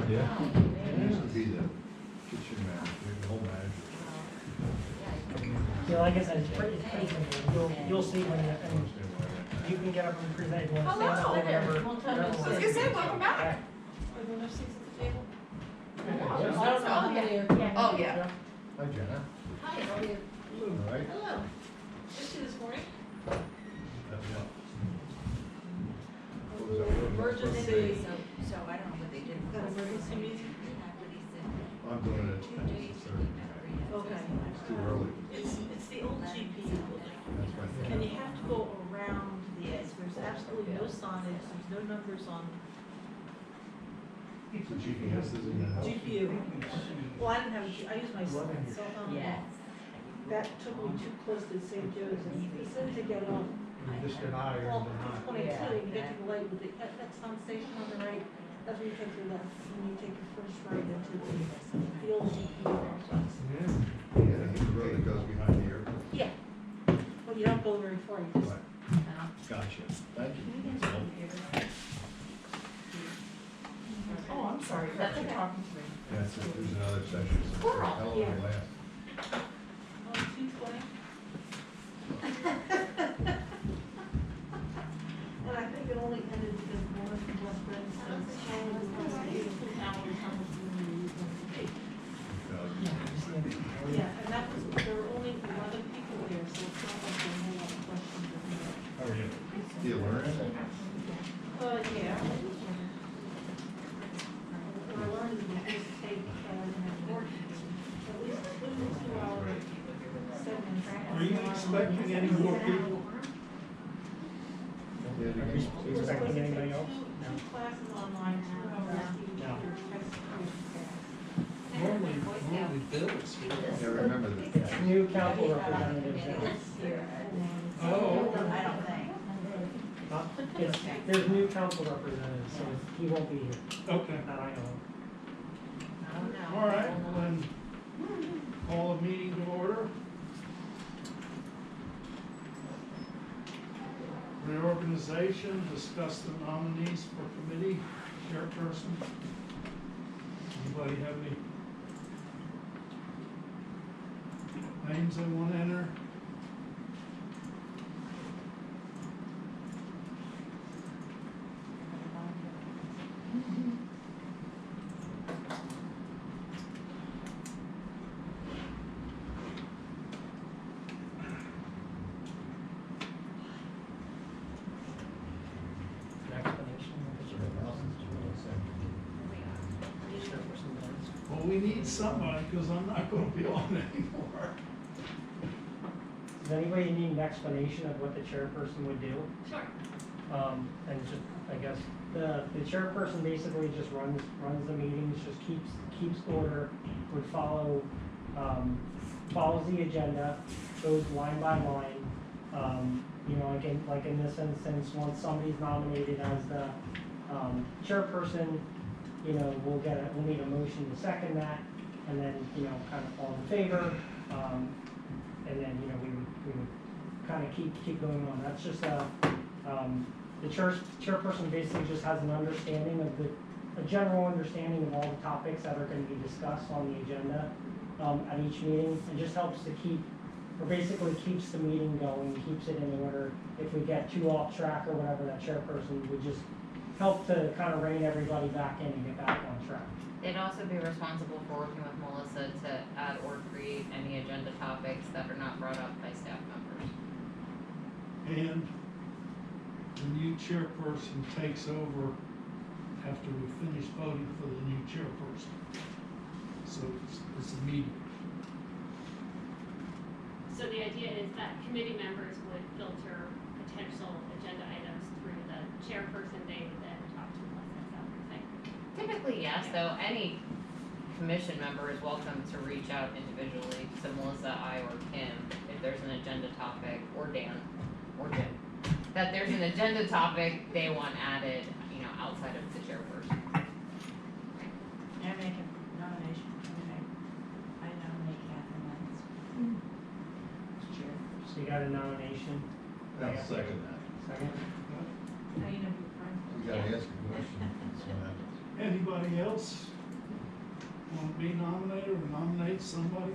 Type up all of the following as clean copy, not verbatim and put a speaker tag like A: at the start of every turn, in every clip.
A: Yeah.
B: He used to be the kitchen manager, the whole manager.
C: Yeah, like I said, it's pretty simple. You'll see when you, and you can get up and present if you want to stand up or whatever.
D: I was gonna say, welcome back. Are there enough seats at the table? Oh, yeah.
B: Hi, Jenna.
D: Hi, how are you?
B: All right.
D: Hello. Just you this morning?
B: What was that word?
D: Emergency.
E: So I don't know what they did.
D: Got an emergency meeting?
B: I'm doing it.
D: Okay.
B: It's too early.
D: It's the old GPU building.
B: That's my thing.
D: And you have to go around the edge. There's absolutely no signage, there's no numbers on
B: So GPS is in the house?
D: GPU. Well, I didn't have, I used my cell phone.
E: Yes.
D: That took me too close to St. Joe's, and as soon as you get on,
F: Just an eye or
D: well,
F: not.
D: 22, you get to the light with the Exxon station on the right, that's when you take your left, and you take your first right into the old GPU complex.
F: Yeah.
B: Yeah, the road that goes behind the airport.
D: Yeah, but you don't go very far, you just,
B: Right. Gotcha. Thank you. That's all.
E: Oh, I'm sorry, that's what you're talking to me.
B: Yeah, so there's another section.
E: Squirrel.
B: How long will it last?
D: 220. And I think it only ended because one of the best friends said, "Oh, this is 2 hours, how much do you use on the day?" Yeah, and that was, there were only 11 people there, so it's not like there were a lot of questions or anything.
B: How are you? Do you learn it?
D: Yeah. What I learned is we just take, at least 2 hours, 7
F: Are you expecting any more people?
B: Yeah,
C: Are you expecting anybody else?
D: Two classes online, 2 hours each.
C: No.
F: Normally Bill is here.
B: Yeah, remember that.
C: It's new council representatives.
F: Oh.
E: I don't think.
C: There's new council representatives, so he won't be here,
F: Okay.
C: that I know
E: I don't know.
F: All right, well then, call a meeting to order. Reorganization, discuss the nominees for committee, chairperson. Anybody have any names they want to enter?
C: an explanation of the chairperson does.
F: Well, we need somebody, because I'm not gonna be on anymore.
C: Does anybody need an explanation of what the chairperson would do?
D: Sure.
C: And just, I guess, the chairperson basically just runs the meetings, just keeps order, would follow, follows the agenda, goes line by line. You know, like in this instance, once somebody's nominated as the, chairperson, you know, we'll need a motion to second that, and then, you know, kind of all in favor. And then, you know, we would kind of keep going on. That's just the chairperson basically just has an understanding of a general understanding of all the topics that are going to be discussed on the agenda at each meeting, and just helps to basically keeps the meeting going, keeps it in order. If we get too off track or whatever, that chairperson would just help to kind of rein everybody back in and get back on track.
G: They'd also be responsible for working with Melissa to add or create any agenda topics that are not brought up by staff members.
F: And the new chairperson takes over after we finish voting for the new chairperson. So it's a meeting.
H: So the idea is that committee members would filter potential agenda items through the chairperson. They would then talk to Melissa. Is that what you're saying?
G: Typically, yes, though any commission member is welcome to reach out individually to Melissa, I, or Kim if there's an agenda topic, or Dan, or Jim, that there's an agenda topic they want added, you know, outside of the chairperson.
E: I make a nomination. I nominate Catherine Lenz. Chair.
C: So you got a nomination?
B: I'll second that.
C: Second?
E: Now you know who your friend
B: We gotta ask a question. That's what happens.
F: Anybody else? want to be nominated or nominate somebody?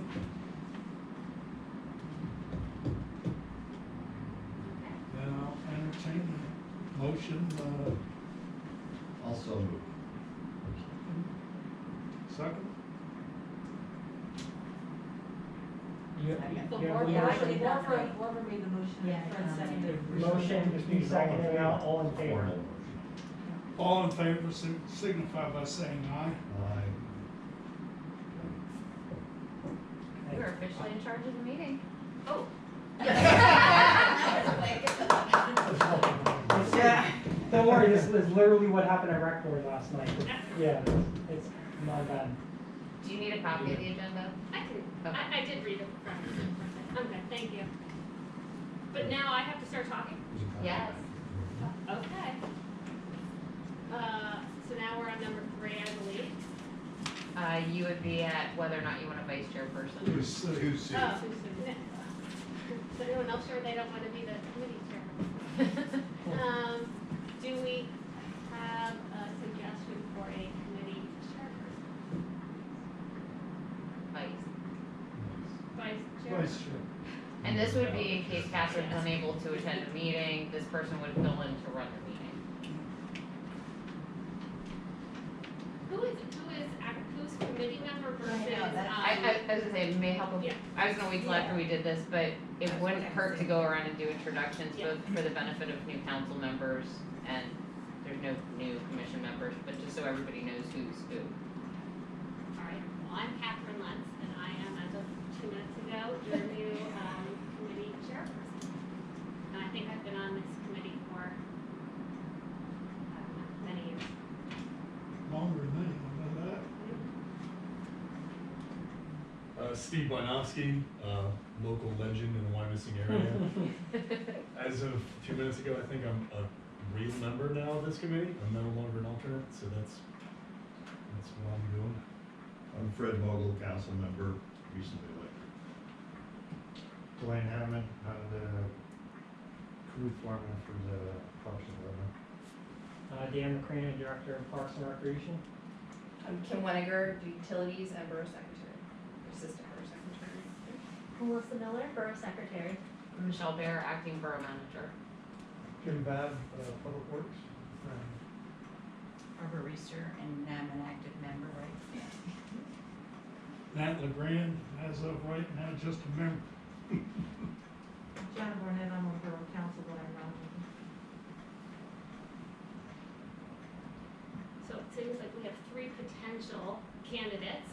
F: Then I'll entertain a motion,
B: Also move.
F: second.
C: You,
D: So
C: you have a
D: Barbara,
E: Yeah, I
C: motion,
E: did.
D: Barbara made the motion,
E: Yeah,
D: Fred seconded.
C: motion, just be seconded, all in favor?
B: Formal motion.
F: All in favor, signify by saying aye.
B: Aye.
G: You are officially in charge of the meeting.
H: Oh.
C: Yeah. Don't worry, this is literally what happened at rec board last night. Yeah, it's not bad.
G: Do you need a copy of the agenda?
H: I did read it from, I'm good, thank you. But now I have to start talking?
G: Yes.
H: Okay. So now we're on number 3, I believe.
G: You would be at whether or not you want a vice chairperson.
F: Two C.
B: Two C.
H: Oh, is anyone else sure they don't want to be the committee chair? Do we have a suggestion for a committee chairperson?
G: Vice.
H: Vice chair?
F: Vice chair.
G: And this would be in case Catherine's unable to attend a meeting, this person would fill in to run the meeting.
H: Who's committee member versus,
G: I was gonna say, it may help,
H: Yeah.
G: I was gonna wait till after we did this, but it wouldn't hurt to go around and do introductions,
H: Yeah.
G: both for the benefit of new council members and there's no new commission members, but just so everybody knows who's who.
H: Alright, well, I'm Catherine Lentz, and I am, as of 2 minutes ago, your new, committee chairperson. And I think I've been on this committee for, I don't know, many years.
F: Longer than me, how about that?
A: Steve Wynowski, local legend in the Wyomissing area. As of 2 minutes ago, I think I'm a real member now of this committee. I'm no longer an alternate, so that's what I'm doing.
B: I'm Fred Mogul, council member, recently elected.
I: Dwayne Hammond, I'm the crew foreman for the Parks and Rec.
C: Dan McCranie, Director of Parks and Recreation.
J: I'm Kim Weniger, Utilities and Borough Secretary, Assistant Borough Secretary.
K: Melissa Miller, Borough Secretary.
G: Michelle Bear, acting borough manager.
I: Jim Babb, Public Works.
E: Barbara Reister, and I'm an active member, right?
F: Nat LeGrand, as of right now, just a member.
D: John Barnett, I'm on Borough Council, but I'm not.
H: So it seems like we have 3 potential candidates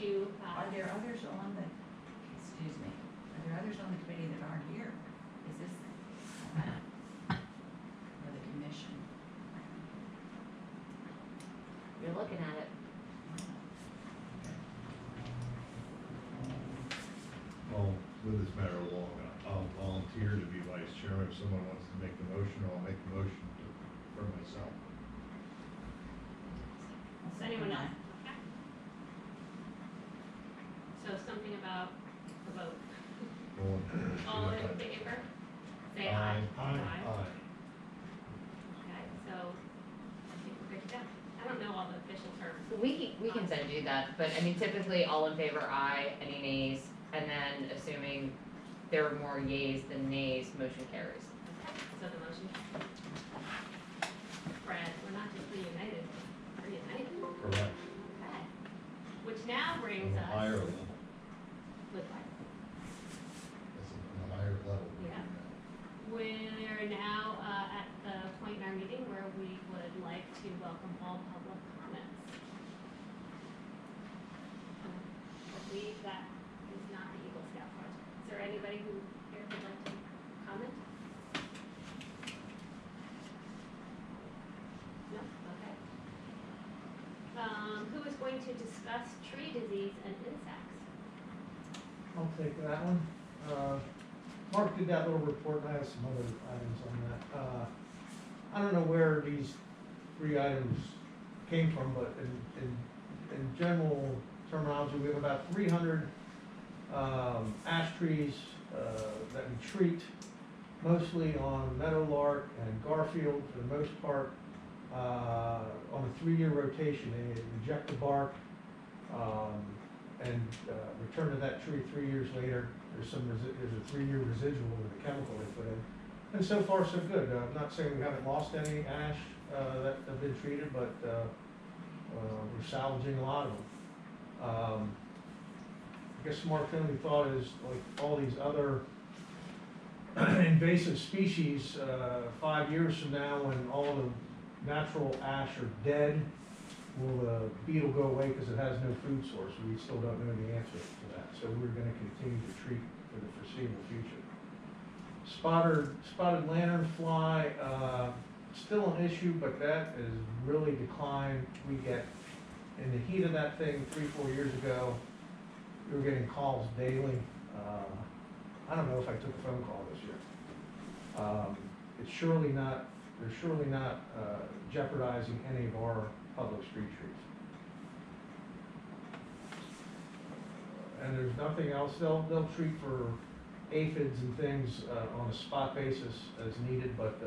H: to,
E: Are there others on the, excuse me, are there others on the committee that aren't here? Is this, or the commission?
G: You're looking at it.
B: Well, with this matter along, I'll volunteer to be vice chairman if someone wants to make the motion, or I'll make the motion for myself.
H: does anyone else? Okay. So something about the vote. All in favor? Say aye.
F: Aye.
H: Okay, so I think we're good to go. I don't know all the official terms.
G: We can send you that, but I mean typically all in favor, aye, any nays, and then assuming there are more yays than nays, motion carries.
H: Okay, so the motion. Fred, we're not just reunited, we're reunited.
B: Correct.
H: Okay. Which now brings
B: On a
H: us.
B: higher level,
H: With what?
B: that's on a higher level.
H: Yeah. We're now at the point in our meeting where we would like to welcome all public comments. I believe that is not the Eagle Scout project. Is there anybody who here would like to comment? No? Okay. Who is going to discuss tree disease and insects?
I: I'll take that one. Mark did that little report, and I have some other items on that. I don't know where these 3 items came from, but in general terminology, we have about 300 ash trees that we treat, mostly on meadowlark and Garfield for the most part, on a 3-year rotation. They inject the bark And returned to that tree 3 years later. There's a 3-year residual of the chemical they put in. And so far, so good. I'm not saying we haven't lost any ash that have been treated, but we're salvaging a lot of them. I guess Mark, the only thought is, like all these other invasive species, 5 years from now, when all the natural ash are dead, will the beetle go away because it has no food source? We still don't know the answer to that, so we're gonna continue to treat for the foreseeable future. Spotted lanternfly, still an issue, but that is really declined. We get, in the heat of that thing 3-4 years ago, we were getting calls daily. I don't know if I took a phone call this year. They're surely not jeopardizing any of our public street trees. And there's nothing else. They'll treat for aphids and things on a spot basis as needed, but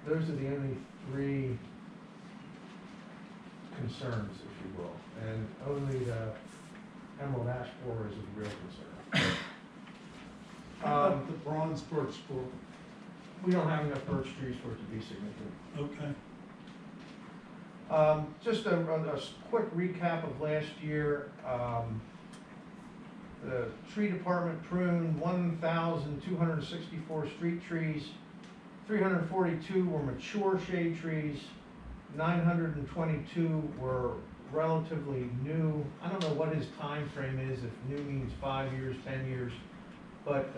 I: those are the only 3 concerns, if you will. And only the emerald ash borer is a real concern.
F: How about the bronze birch borer?
I: We don't have enough birch trees for it to be significant.
F: Okay.
I: Just a quick recap of last year. The tree department pruned 1,264 street trees. 342 were mature shade trees. 922 were relatively new. I don't know what his time frame is, if new means 5 years, 10 years, but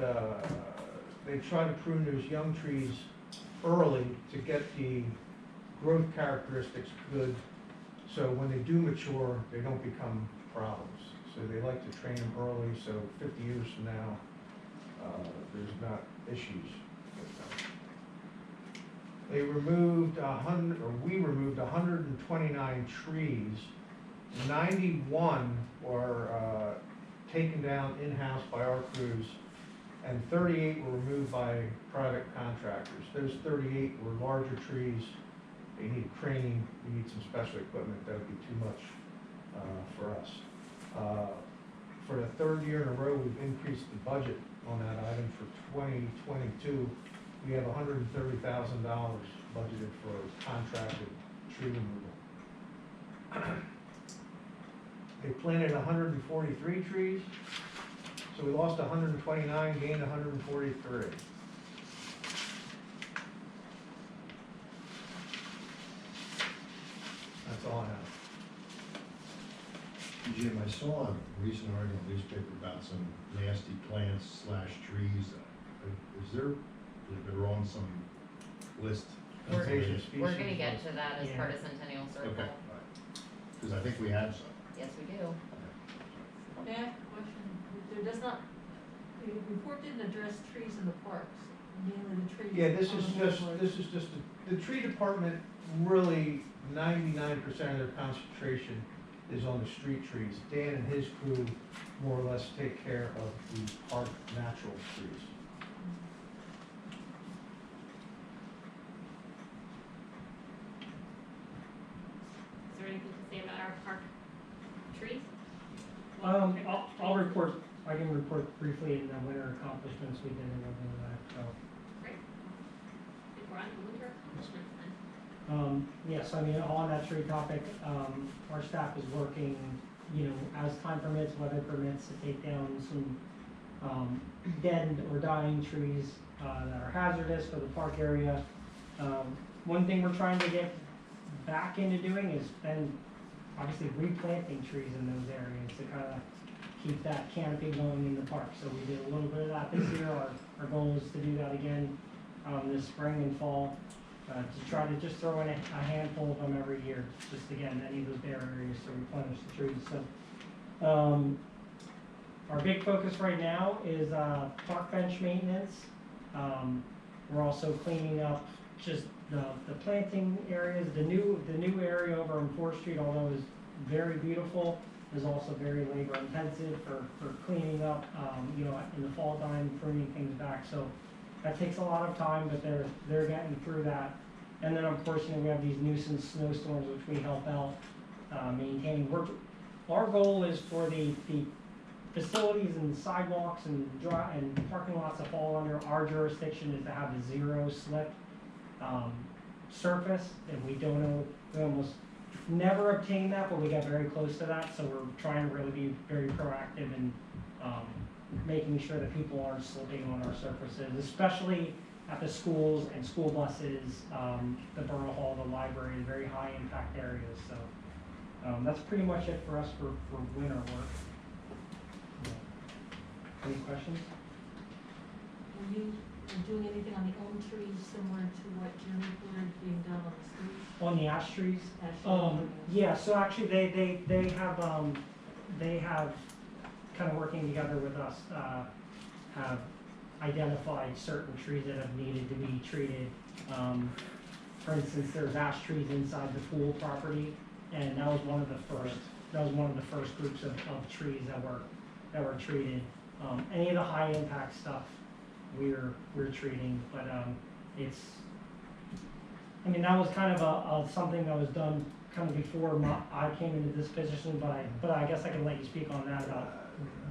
I: they try to prune those young trees early to get the growth characteristics good, so when they do mature, they don't become problems. So they like to train them early, so 50 years from now, there's not issues with them. They removed we removed 129 trees. 91 were taken down in-house by our crews, and 38 were removed by private contractors. Those 38 were larger trees. They need craning, we need some special equipment. That would be too much for us. For the 3rd year in a row, we've increased the budget on that item. For 2022, we have $130,000 budgeted for contracted tree removal. They planted 143 trees, so we lost 129, gained 143. That's all I have.
B: Jim, I saw a recent article in the newspaper about some nasty plants/trees. They're on some list.
G: We're
I: Invasive species.
G: We're gonna get to that as
C: Yeah.
G: part of Centennial Circle.
B: Okay, because I think we have some.
G: Yes, we do.
D: May I ask a question? There does not, the report didn't address trees in the parks, mainly the trees.
I: Yeah, this
D: on
I: is
D: the
I: just,
D: boulevard.
I: the tree department, really 99% of their concentration is on the street trees. Dan and his crew more or less take care of the park natural trees.
H: Is there anything to say about our park trees?
C: I can report briefly in the winter accomplishments we did and everything like that, so.
H: Great. I think we're on to winter accomplishments then.
C: Yes, I mean, on that tree topic, our staff is working, as time permits, weather permits, to take down some, dead or dying trees, that are hazardous for the park area. One thing we're trying to get back into doing is then obviously replanting trees in those areas to kind of keep that canopy going in the park. So we did a little bit of that this year. Our goal is to do that again, this spring and fall. To try to just throw in a handful of them every year, just again, any of those bare areas to replenish the trees. So, our big focus right now is park bench maintenance. We're also cleaning up just the planting areas. The new area over on 4th Street, although is very beautiful, is also very labor intensive for cleaning up. In the fall time, pruning things back. So that takes a lot of time, but they're getting through that. And then, of course, we have these nuisance snowstorms, which we help out maintaining. our goal is for the facilities and sidewalks and and parking lots that fall under our jurisdiction is to have a zero slip, surface, and we almost never obtain that, but we got very close to that, so we're trying to really be very proactive in, making sure that people aren't slipping on our surfaces, especially at the schools and school buses, the borough hall, the library, very high impact areas, so. That's pretty much it for us for winter work. Any questions?
D: Were you doing anything on the elm trees similar to what Jeremy Wood being done on the streets?
C: On the ash trees?
D: Actually,
C: Yeah, so actually they have kind of working together with us, have identified certain trees that have needed to be treated. For instance, there's ash trees inside the pool property, and that was one of the first groups of trees that were treated. Any of the high impact stuff we're treating, but that was kind of something that was done kind of before I came into this position, but I guess I can let you speak on that about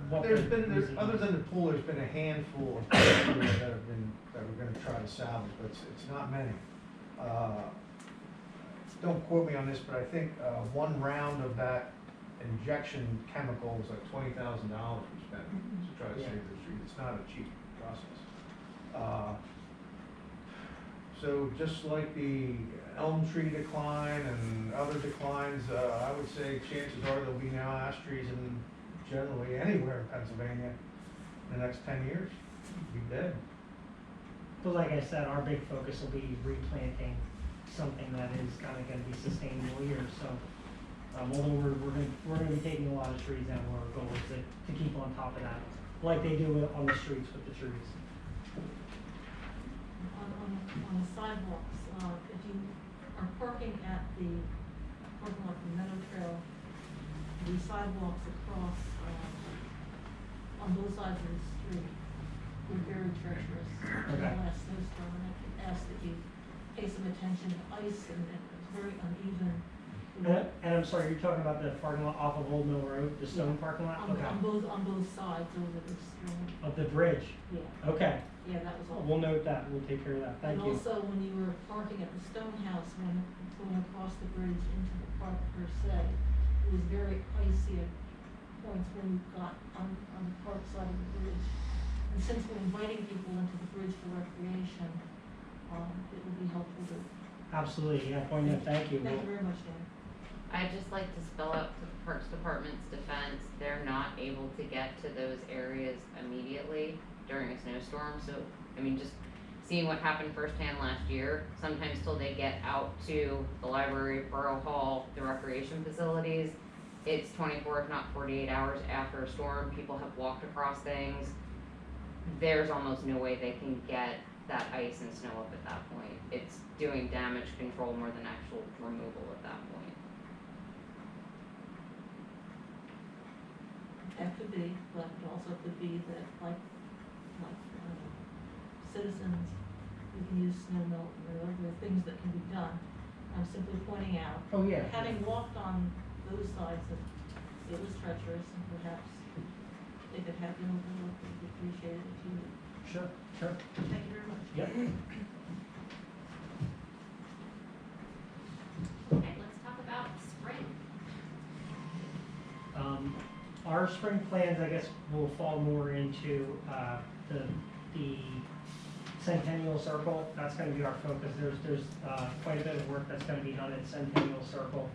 C: what.
I: Other than the pool, there's been a handful of trees that we're gonna try to salvage, but it's not many. Don't quote me on this, but I think, one round of that injection chemical was like $20,000 we spent to try to save those trees. It's not a cheap process. So just like the elm tree decline and other declines, I would say chances are there'll be now ash trees in generally anywhere in Pennsylvania in the next 10 years. Be dead.
C: But like I said, our big focus will be replanting something that is kind of going to be sustainable here. So, although we're going to be taking a lot of trees down, our goal is to keep on top of that, like they do on the streets with the trees.
D: On the sidewalks, if you are parking at the parking lot from Meadow Trail, the sidewalks across, on both sides of the street were very treacherous. In the last snowstorm, and I ask that you pay some attention to ice, and it's very uneven.
C: And I'm sorry, you're talking about the parking lot off of Old Mill Road, the stone parking lot?
D: On
C: Okay.
D: on both sides over the stream.
C: Of the bridge?
D: Yeah,
C: Okay,
D: yeah, that was all.
C: we'll note that, we'll take care of that, thank you.
D: And also, when you were parking at the Stone House, when going across the bridge into the park per se, it was very icy at points when you got on the park side of the bridge. And since we're inviting people into the bridge for recreation, it would be helpful to.
C: Absolutely, yeah, point out, thank you.
D: Thank you very much, Dan.
G: I'd just like to spell out to the Parks Department's defense, they're not able to get to those areas immediately during a snowstorm, so, just seeing what happened firsthand last year, sometimes till they get out to the library, Borough Hall, the recreation facilities, it's 24 if not 48 hours after a storm, people have walked across things, there's almost no way they can get that ice and snow up at that point. It's doing damage control more than actual removal at that point.
D: That could be, but it also could be that citizens, we can use snow melt, or other things that can be done. I'm simply pointing out.
C: Oh, yeah.
D: Having walked on those sides, that it was treacherous, and perhaps they could have, overlooked, it would be appreciated if you would.
C: Sure.
D: Thank you very much.
C: Yep.
H: Okay, let's talk about spring.
C: Our spring plans, I guess, will fall more into, the Centennial Circle. That's gonna be our focus. There's quite a bit of work that's gonna be done at Centennial Circle.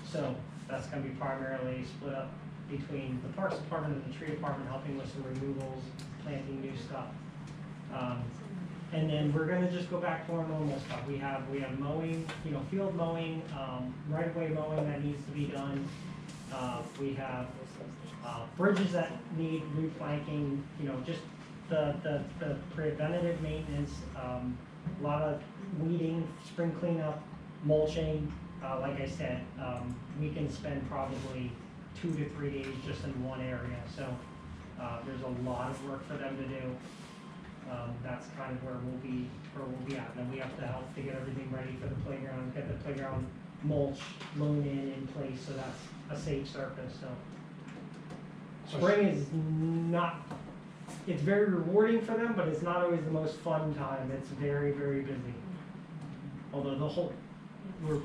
C: So that's gonna be primarily split up between the Parks Department and the Tree Department, helping with some removals, planting new stuff. And then we're gonna just go back to our normal stuff. We have mowing, field mowing, right-of-way mowing that needs to be done. We have, bridges that need replanking, just the preventative maintenance, a lot of weeding, spring cleanup, mulching. Like I said, we can spend probably 2 to 3 days just in one area, so, there's a lot of work for them to do. That's kind of where we'll be at. And then we have to help to get everything ready for the playground, get the playground mulch, loan in place, so a safe surface, so. Spring is not, it's very rewarding for them, but it's not always the most fun time. It's very, very busy. Although we're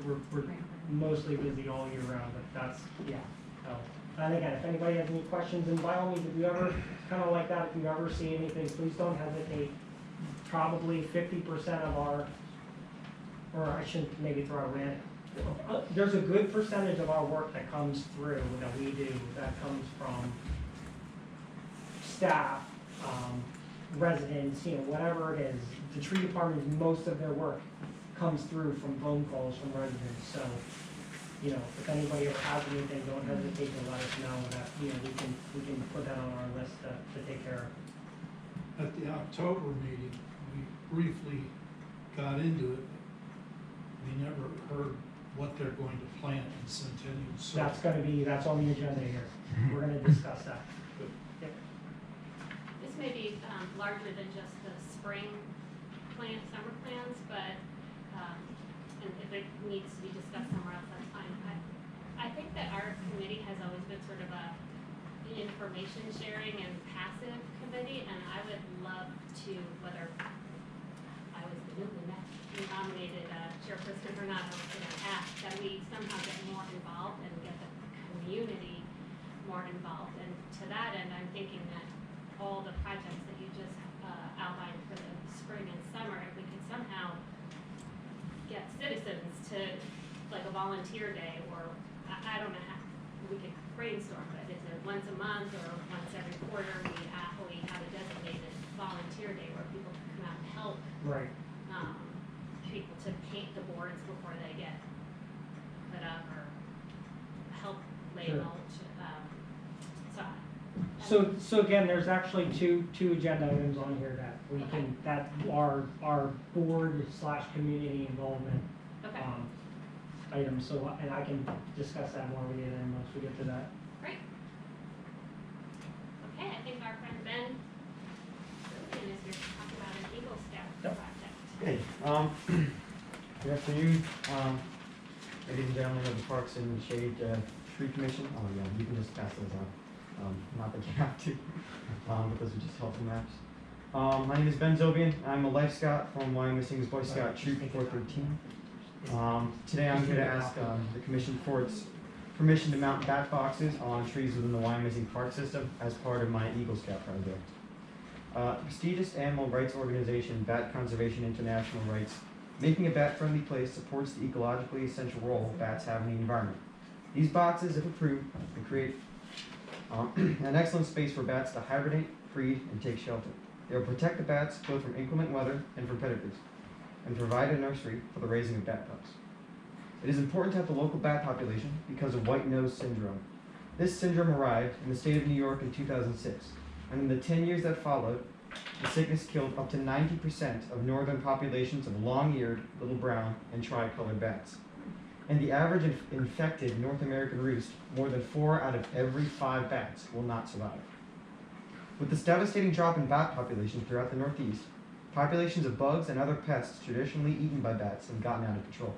C: mostly busy all year round, but that's, yeah. So, and again, if anybody has any questions, and by all means, if you ever, kind of like that, if you ever see anything, please don't hesitate. Probably 50% of our, or I shouldn't maybe throw a rant. There's a good percentage of our work that comes through, that we do, that comes from staff, residents, whatever it is. The tree department, most of their work comes through from phone calls from residents, so, if anybody ever has anything, don't hesitate to let us know that, we can put that on our list to take care of.
F: At the October meeting, we briefly got into it. We never heard what they're going to plant in Centennial Circle.
C: That's on the agenda here. We're gonna discuss that. Yep.
H: This may be larger than just the spring plan, summer plans, but, and if it needs to be discussed somewhere else, that's fine. I think that our committee has always been sort of an information sharing and passive committee, and I would love to, whether I was the newly nominated chairperson or not, I was gonna ask that we somehow get more involved and get the community more involved. And to that end, I'm thinking that all the projects that you just outlined for the spring and summer, if we could somehow get citizens to, like, a volunteer day, or I don't know how, we could brainstorm, but is it once a month or once every quarter, we have a designated volunteer day where people can come out and help
C: Right.
H: people to paint the boards before they get put up, or help lay
C: Sure.
H: mulch.
C: So again, there's actually two agenda items on here that we can, that are board / community involvement,
H: Okay,
C: items, so, and I can discuss that more with you then once we get to that.
H: great. Okay, I think our friend Ben Sylvian is here to talk about an Eagle Scout
C: Yep.
H: project.
L: Okay, good afternoon, ladies and gentlemen of the Parks and Shade Tree Commission. Oh yeah, you can just pass those out. Not that you have to, but those are just helpful maps. My name is Ben Zobian. I'm a Life Scout from Wyoming Boy Scout Troop 413. Today I'm here to ask the Commission for its permission to mount bat boxes on trees within the Wyoming Park System as part of my Eagle Scout project. The prestigious animal rights organization Bat Conservation International writes, "Making a bat-friendly place supports the ecologically essential role bats have in the environment. These boxes, if approved, will create an excellent space for bats to hibernate, breed, and take shelter. They will protect the bats both from inclement weather and from predators, and provide a nursery for the raising of bat pups. It is important to have the local bat population because of white nose syndrome. This syndrome arrived in the state of New York in 2006, and in the 10 years that followed, the sickness killed up to 90% of northern populations of long-eared, little brown, and tricolored bats. And the average infected North American roost, more than 4 out of every 5 bats will not survive. With this devastating drop in bat populations throughout the Northeast, populations of bugs and other pests traditionally eaten by bats have gotten out of control.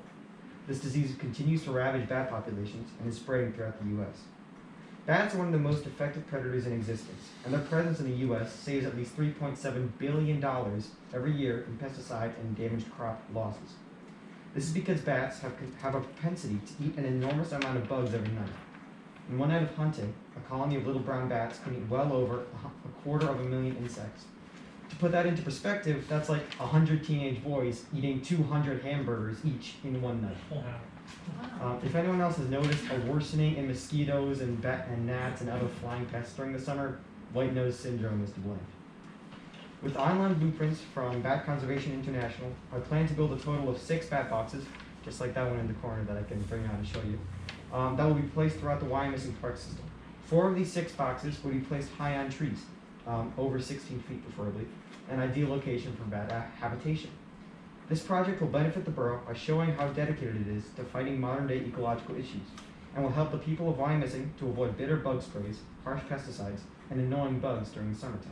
L: This disease continues to ravage bat populations and is spreading throughout the U.S. Bats are one of the most effective predators in existence, and their presence in the U.S. saves at least $3.7 billion every year in pesticide and damaged crop losses. This is because bats have a propensity to eat an enormous amount of bugs every night. In one night of hunting, a colony of little brown bats can eat well over 250,000 insects. To put that into perspective, that's like 100 teenage boys eating 200 hamburgers each in one night. If anyone else has noticed a worsening in mosquitoes and gnats and other flying pests during the summer, white nose syndrome is to blame. With online blueprints from Bat Conservation International, I plan to build a total of 6 bat boxes, just like that one in the corner that I can bring out and show you, that will be placed throughout the Wyoming Park System. 4 of these 6 boxes will be placed high on trees, over 16 feet preferably, an ideal location for bat habitation. This project will benefit the borough by showing how dedicated it is to fighting modern-day ecological issues, and will help the people of Wyoming to avoid bitter bug sprays, harsh pesticides, and annoying bugs during the summertime.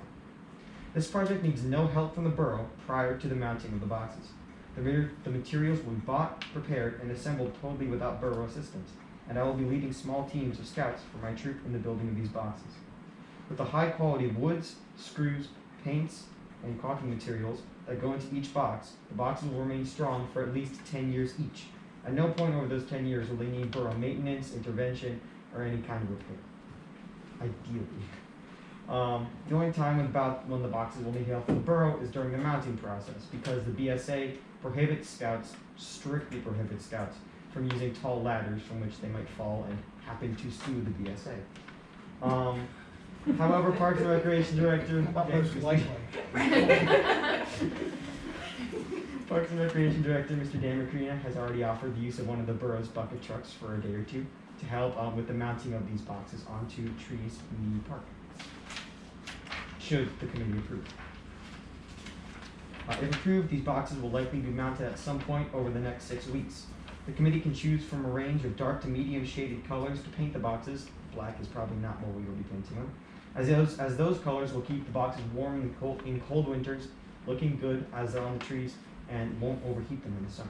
L: This project needs no help from the borough prior to the mounting of the boxes. The materials will be bought, prepared, and assembled totally without borough assistance, and I will be leading small teams of scouts for my troop in the building of these boxes. With the high quality of woods, screws, paints, and caulking materials that go into each box, the boxes will remain strong for at least 10 years each. At no point over those 10 years will they need borough maintenance, intervention, or any kind of repair. Ideally. The only time when the boxes will need help from the borough is during the mounting process, because the BSA strictly prohibits scouts from using tall ladders from which they might fall and happen to sue the BSA. However, Parks and Recreation Director
I: Most likely.
L: Parks and Recreation Director Mr. Dan Macrina has already offered the use of one of the borough's bucket trucks for a day or two to help with the mounting of these boxes onto trees in the park, should the committee approve. If approved, these boxes will likely be mounted at some point over the next 6 weeks. The committee can choose from a range of dark to medium shaded colors to paint the boxes. Black is probably not what we will be painting them, as those colors will keep the boxes warm in cold winters, looking good as they're on the trees, and won't overheat them in the summer.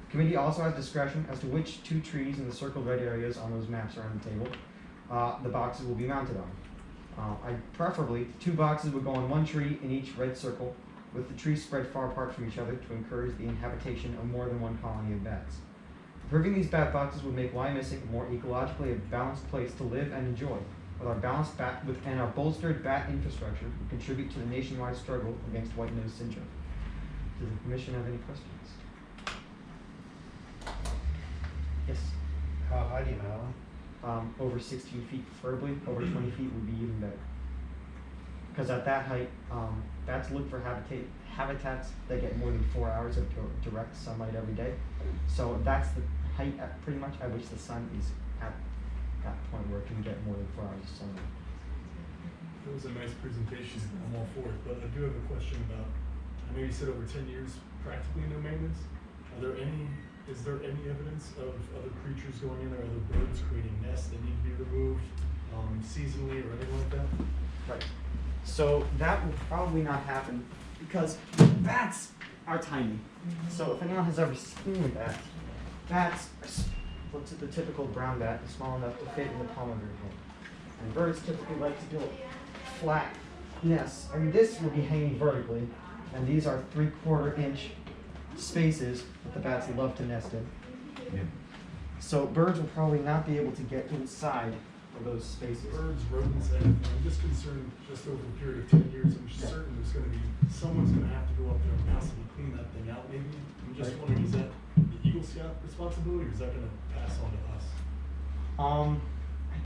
L: The committee also has discretion as to which 2 trees in the circled red areas on those maps around the table the boxes will be mounted on. Preferably, 2 boxes would go on 1 tree in each red circle, with the trees spread far apart from each other to encourage the inhabitation of more than 1 colony of bats. Approving these bat boxes would make Wyomissing a more ecologically balanced place to live and enjoy. With our balanced and our bolstered bat infrastructure, we contribute to the nationwide struggle against white nose syndrome. Does the commission have any questions? Yes.
I: How high do you know?
L: Over 16 feet, preferably. Over 20 feet would be even better. Because at that height, bats look for habitats that get more than 4 hours of direct sunlight every day. So that's the height pretty much at which the sun is at that point where it can get more than 4 hours of sunlight.
A: It was a nice presentation, I'm all for it, but I do have a question about, I know you said over 10 years, practically no maintenance. Is there any evidence of other creatures going in there, other birds creating nests that need to be removed seasonally or anything like that?
L: Right. So that will probably not happen because bats are tiny. So if anyone has ever seen a bat, bats looks at the typical brown bat is small enough to fit in the palm of your hand. And birds typically like to build flat nests. And this will be hanging vertically, and these are 3/4 inch spaces that the bats love to nest in.
B: Yeah.
L: So birds will probably not be able to get inside of those spaces.
A: Birds, rodents, and I'm just concerned, just over a period of 10 years, I'm certain there's gonna be, someone's gonna have to go up there and possibly clean that thing out maybe. I'm just
L: Right.
A: wondering, is that the Eagle Scout responsibility, or is that gonna pass on to us?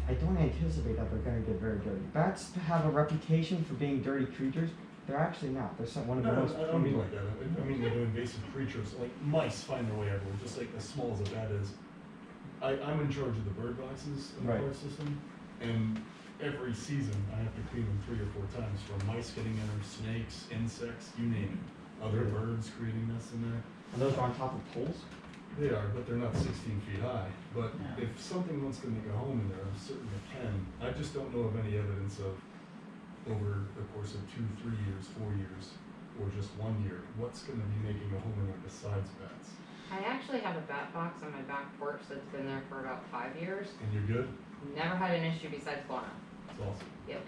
L: I don't anticipate that they're going to get very dirty. Bats have a reputation for being dirty creatures. They're actually not. They're one of the most.
A: I don't mean like that. I mean like invasive creatures, like mice find their way everywhere, just like as small as a bat is. I'm in charge of the bird boxes in the
L: Right.
A: park system, and every season I have to clean them 3 or 4 times for mice getting in there, snakes, insects, you name it. Other birds creating nests in there.
L: And those are on top of poles.
A: They are, but they're not 16 feet high. But if something wants to make a home in there, I'm certain it can. I just don't know of any evidence of, over the course of 2, 3 years, 4 years, or just 1 year, what's going to be making a home in there besides bats.
G: I actually have a bat box on my back porch that's been there for about 5 years.
A: And you're good?
G: Never had an issue besides guano.
A: That's awesome.
G: Yep.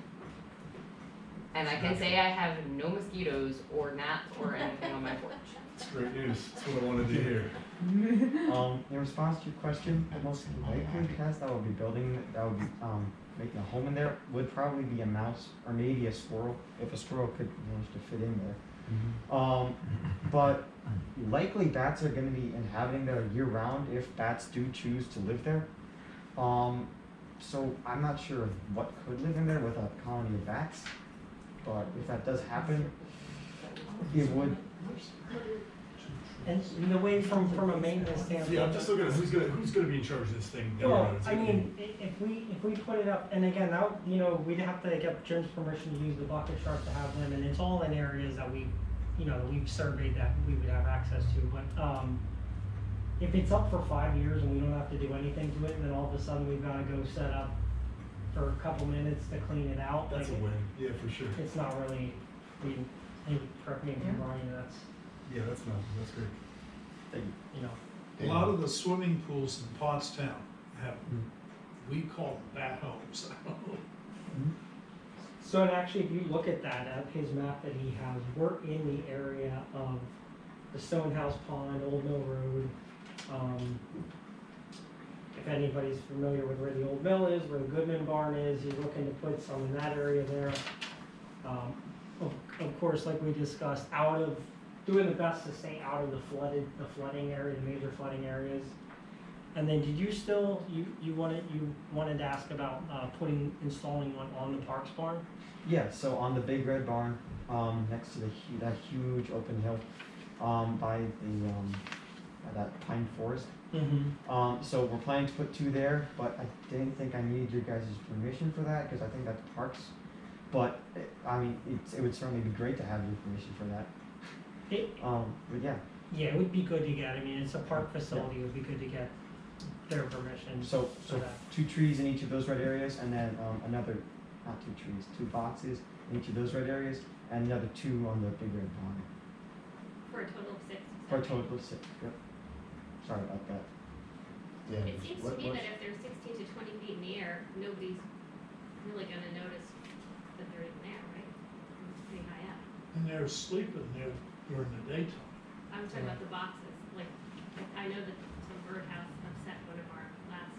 G: And I can say I have no mosquitoes or gnats or anything on my porch.
A: It's great news. That's what I wanted to hear.
L: In response to your question, the most likely pest that would be making a home in there would probably be a mouse or maybe a squirrel, if a squirrel could manage to fit in there. But likely bats are going to be inhabiting there year round if bats do choose to live there. So I'm not sure of what could live in there with a colony of bats, but if that does happen, it would.
C: And in the way from a maintenance standpoint.
A: Yeah, I'm just looking at who's gonna be in charge of this thing down the
C: Well,
A: road. It's
C: I
A: gonna be-
C: mean, if we put it up, and again, that, we'd have to get Jim's permission to use the bucket truck to have them, and it's all in areas that we've surveyed that we would have access to, but, if it's up for 5 years and we don't have to do anything to it, and then all of a sudden we've gotta go set up for a couple minutes to clean it out.
A: That's a
C: like,
A: win, yeah, for sure.
C: It's not really, correct me if I'm wrong, that's,
A: Yeah, that's great.
L: Thank you.
C: you know.
F: A lot of the swimming pools in Pottstown have, we call them bat homes, I don't know.
C: So, and actually, if you look at that, at his map that he has, we're in the area of the Stonehouse Pond, Old Mill Road. If anybody's familiar with where the old mill is, where the Goodman Barn is, he's looking to put some in that area there. Of course, like we discussed, doing the best to stay out of the flooding area, the major flooding areas. And then did you still, you wanted to ask about, installing one on the Parks Barn?
L: Yeah, so on the big red barn, next to that huge open hill, by that pine forest.
C: Mm-hmm.
L: So we're planning to put 2 there, but I didn't think I needed your guys' permission for that, cause I think that's parks. But, it would certainly be great to have your permission for that. But yeah,
C: Yeah, it would be good to get, it's a park facility, it would be good to get their permission
L: so
C: for that.
L: 2 trees in each of those red areas, and then, not 2 trees, 2 boxes in each of those red areas, and another 2 on the big red barn.
H: For a total of 6.
L: For a total of 6, yep. Sorry about that.
B: Dan,
H: It seems to
B: what-
H: me
B: what's-
H: that if they're 16 to 20 feet in the air, nobody's really gonna notice that they're even there, right? It's pretty high up.
F: And they're sleeping there during the daytime.
H: I'm talking about the boxes, like, I know that some birdhouse upset one of our last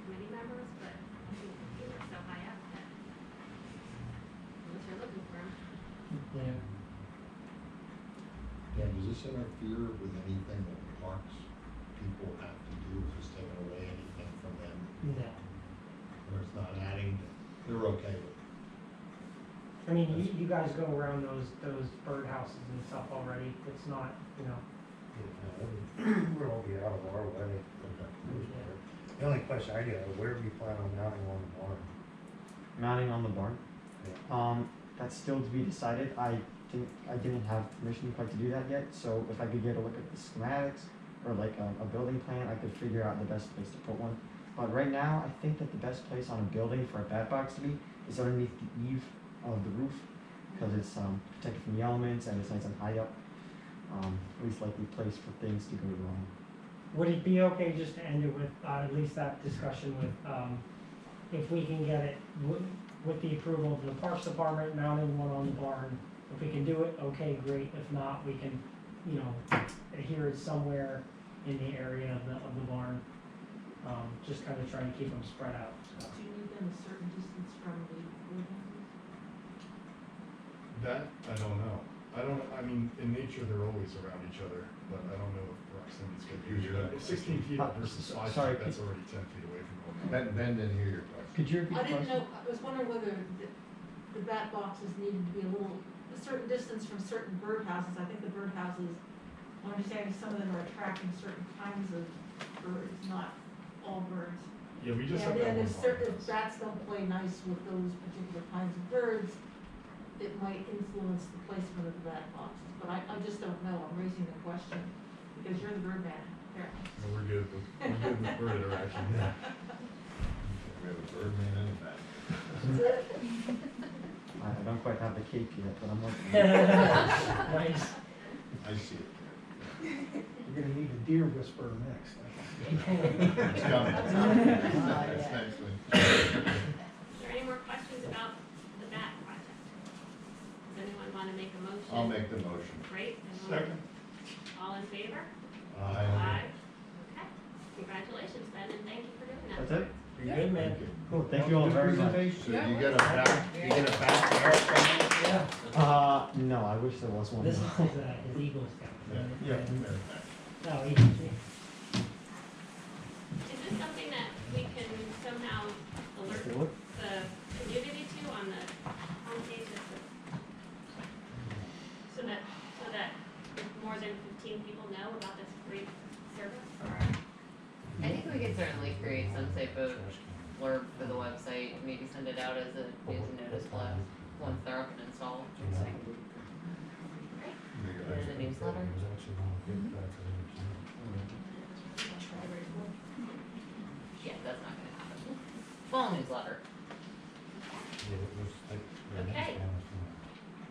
H: committee members, but I think they were so high up that unless you're looking for them.
C: Yeah.
B: Dan, does this interfere with anything that the parks people have to do? Is this taking away anything from them?
C: No.
B: Or it's not adding, they're okay with it?
C: You guys go around those birdhouses and stuff already, it's not,
I: We're all be out of our way. The only question I do, where do you plan on mounting on the barn?
L: Mounting on the barn.
I: Yeah.
L: That's still to be decided. I didn't have permission quite to do that yet, so if I could get a look at the schematics or like a building plan, I could figure out the best place to put one. But right now, I think that the best place on a building for a bat box to be is underneath the eave of the roof, because it's protected from the elements and it's nice and high up. Least likely place for things to go wrong.
C: Would it be okay just to end it with, at least that discussion with, if we can get it with the approval of the Parks Department, mounting one on the barn? If we can do it, okay, great. If not, we can, adhere it somewhere in the area of the barn. Just kind of trying to keep them spread out. So.
D: Do you need them a certain distance from the birdhouses?
A: That, I don't know. In nature, they're always around each other, but I don't know if proximity's gonna be.
B: You're-
A: 16 feet versus 5
L: sorry,
A: feet, that's already 10 feet away from home.
B: Ben didn't hear your question.
L: Could you repeat
D: I
L: the
D: didn't
L: question?
D: know, I was wondering whether the bat boxes needed to be a certain distance from certain birdhouses. I think the birdhouses, my understanding, some of them are attracting certain kinds of birds, not all birds.
A: Yeah, we just have that
D: And
A: one
D: if certain,
A: farmhouse.
D: if bats don't play nice with those particular kinds of birds, it might influence the placement of the bat boxes. But I just don't know, I'm raising the question, because you're the bird man, apparently.
A: No, we're good with bird interaction.
B: We have a bird man and a bat.
L: I don't quite have the cape yet, but I'm working on it.
C: Nice.
B: I see it.
I: You're gonna need a deer whisperer next.
B: It's coming. That's next one.
H: Is there any more questions about the bat project? Does anyone want to make a motion?
B: I'll make the motion.
H: Great. Anyone-
F: Second.
H: All in favor?
B: Aye.
H: Okay. Congratulations, Ben, and thank you for doing that.
L: That's it?
C: You're good, man.
L: Cool, thank you all very much.
B: So you get a back,
L: No, I wish there was one.
C: This is his Eagle Scout.
B: Yeah.
C: No, he,
H: Is this something that we can somehow alert
L: Take a look.
H: the community to on the homepage of the, so that more than 15 people know about this great service, or?
G: I think we could certainly create some type of blurb for the website, maybe send it out as a news and notice blast once they're up and installed. There's a newsletter. Yeah, that's not gonna happen. Full newsletter.
H: Okay.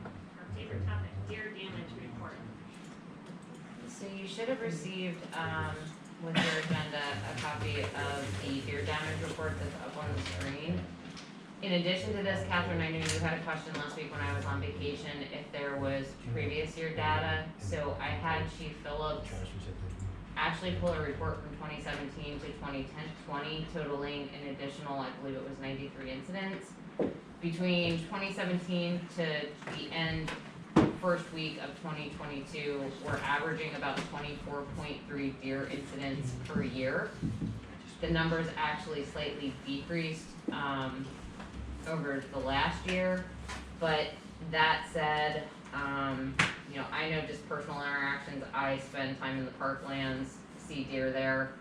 H: Our favorite topic, deer damage report.
G: So you should have received, with your agenda, a copy of the deer damage report that's up on the screen. In addition to this, Catherine, I know you had a question last week when I was on vacation, if there was previous year data. So I had Chief Phillips actually pull a report from 2017 to 2020, totaling an additional, I believe it was 93 incidents. Between 2017 to the end, first week of 2022, we're averaging about 24.3 deer incidents per year. The numbers actually slightly decreased over the last year, but that said, you know, I know just personal interactions, I spend time in the parklands, see deer there.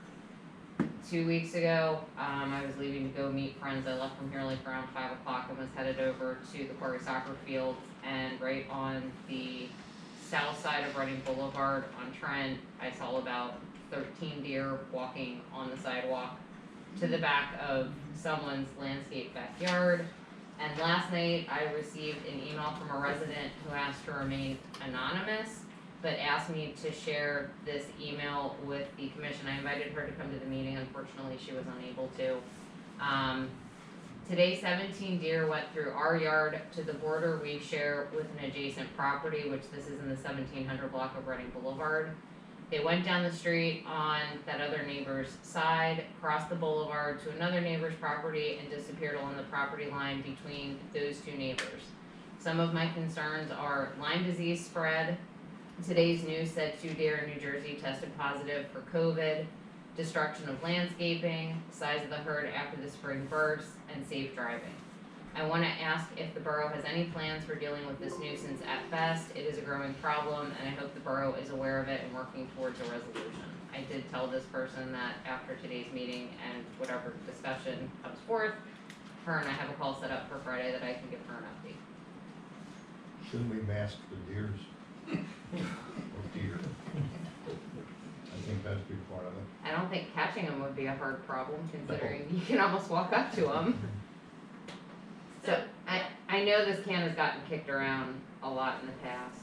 G: 2 weeks ago, I was leaving to go meet friends. I left from here like around 5 o'clock and was headed over to the Quarry Soccer Field, and right on the south side of Reading Boulevard on Trent, I saw about 13 deer walking on the sidewalk to the back of someone's landscape backyard. And last night, I received an email from a resident who asked to remain anonymous, but asked me to share this email with the commission. I invited her to come to the meeting. Unfortunately, she was unable to. Today, 17 deer went through our yard to the border we share with an adjacent property, which this is in the 1700 block of Reading Boulevard. They went down the street on that other neighbor's side, crossed the boulevard to another neighbor's property, and disappeared along the property line between those two neighbors. Some of my concerns are Lyme disease spread. Today's news said 2 deer in New Jersey tested positive for COVID, destruction of landscaping, size of the herd after the spring burst, and safe driving. I want to ask if the borough has any plans for dealing with this nuisance. At best, it is a growing problem, and I hope the borough is aware of it and working towards a resolution. I did tell this person that after today's meeting and whatever discussion comes forth, her and I have a call set up for Friday that I can give her an update.
B: Shouldn't we mask the deers? Or deer? I think that's a big part of it.
G: I don't think catching them would be a hard problem, considering you can almost walk up to them. So, I know this can has gotten kicked around a lot in the past.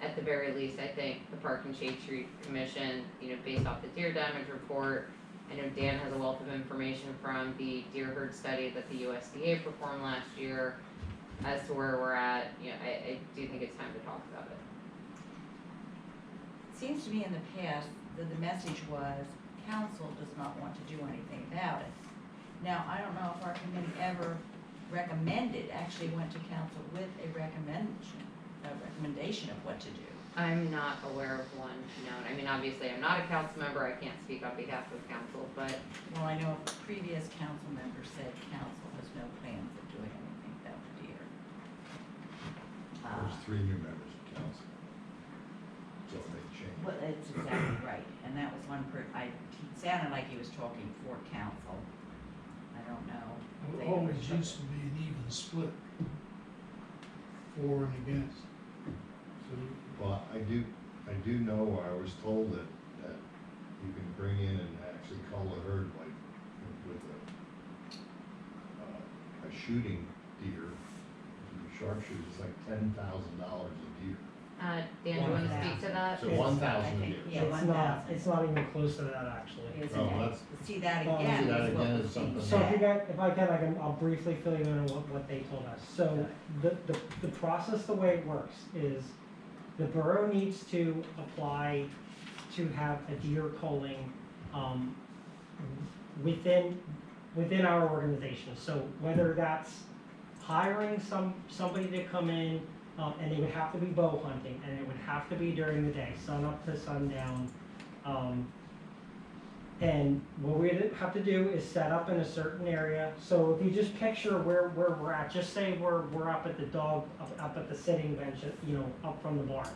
G: At the very least, I think the Park and Shade Tree Commission, you know, based off the deer damage report, I know Dan has a wealth of information from the deer herd study that the USDA performed last year as to where we're at. You know, I do think it's time to talk about it.
E: It seems to me in the past that the message was council does not want to do anything about it. Now, I don't know if our committee ever actually went to council with a recommendation of what to do.
G: I'm not aware of one known. I mean, obviously, I'm not a council member. I can't speak on behalf of council, but
E: Well, I know a previous council member said council has no plans of doing anything about the deer.
B: There's 3 new members of council. So they changed.
E: Well, that's exactly right, and that was one he sounded like he was talking for council. I don't know. if
F: It
E: they
F: always
E: ever-
F: used to be an even split, for and against. So,
B: Well, I do know, I was told that you can bring in and actually cull the herd like with a shooting deer, sharpshooter, it's like $10,000 a deer.
G: Dan, do you want to speak to that?
B: So
C: It's-
B: 1,000
E: I
B: deer.
E: think, yeah,
C: It's not,
E: 1,000.
C: it's not even close to that, actually.
E: Isn't
B: Oh,
E: it?
B: that's-
E: See that
C: Oh,
E: again
B: see that
E: is what
B: again
E: was
B: is
E: being
B: something.
C: So if you
E: said.
C: got, if I can, I'll briefly fill you in on what they told us. So the process, the way it works is the borough needs to apply to have a deer culling, within our organization. So whether that's hiring somebody to come in, and they would have to be bow hunting, and it would have to be during the day, sun up to sundown. And what we have to do is set up in a certain area. So if you just picture where we're at, just say we're up at the up at the sitting bench, you know, up from the barn.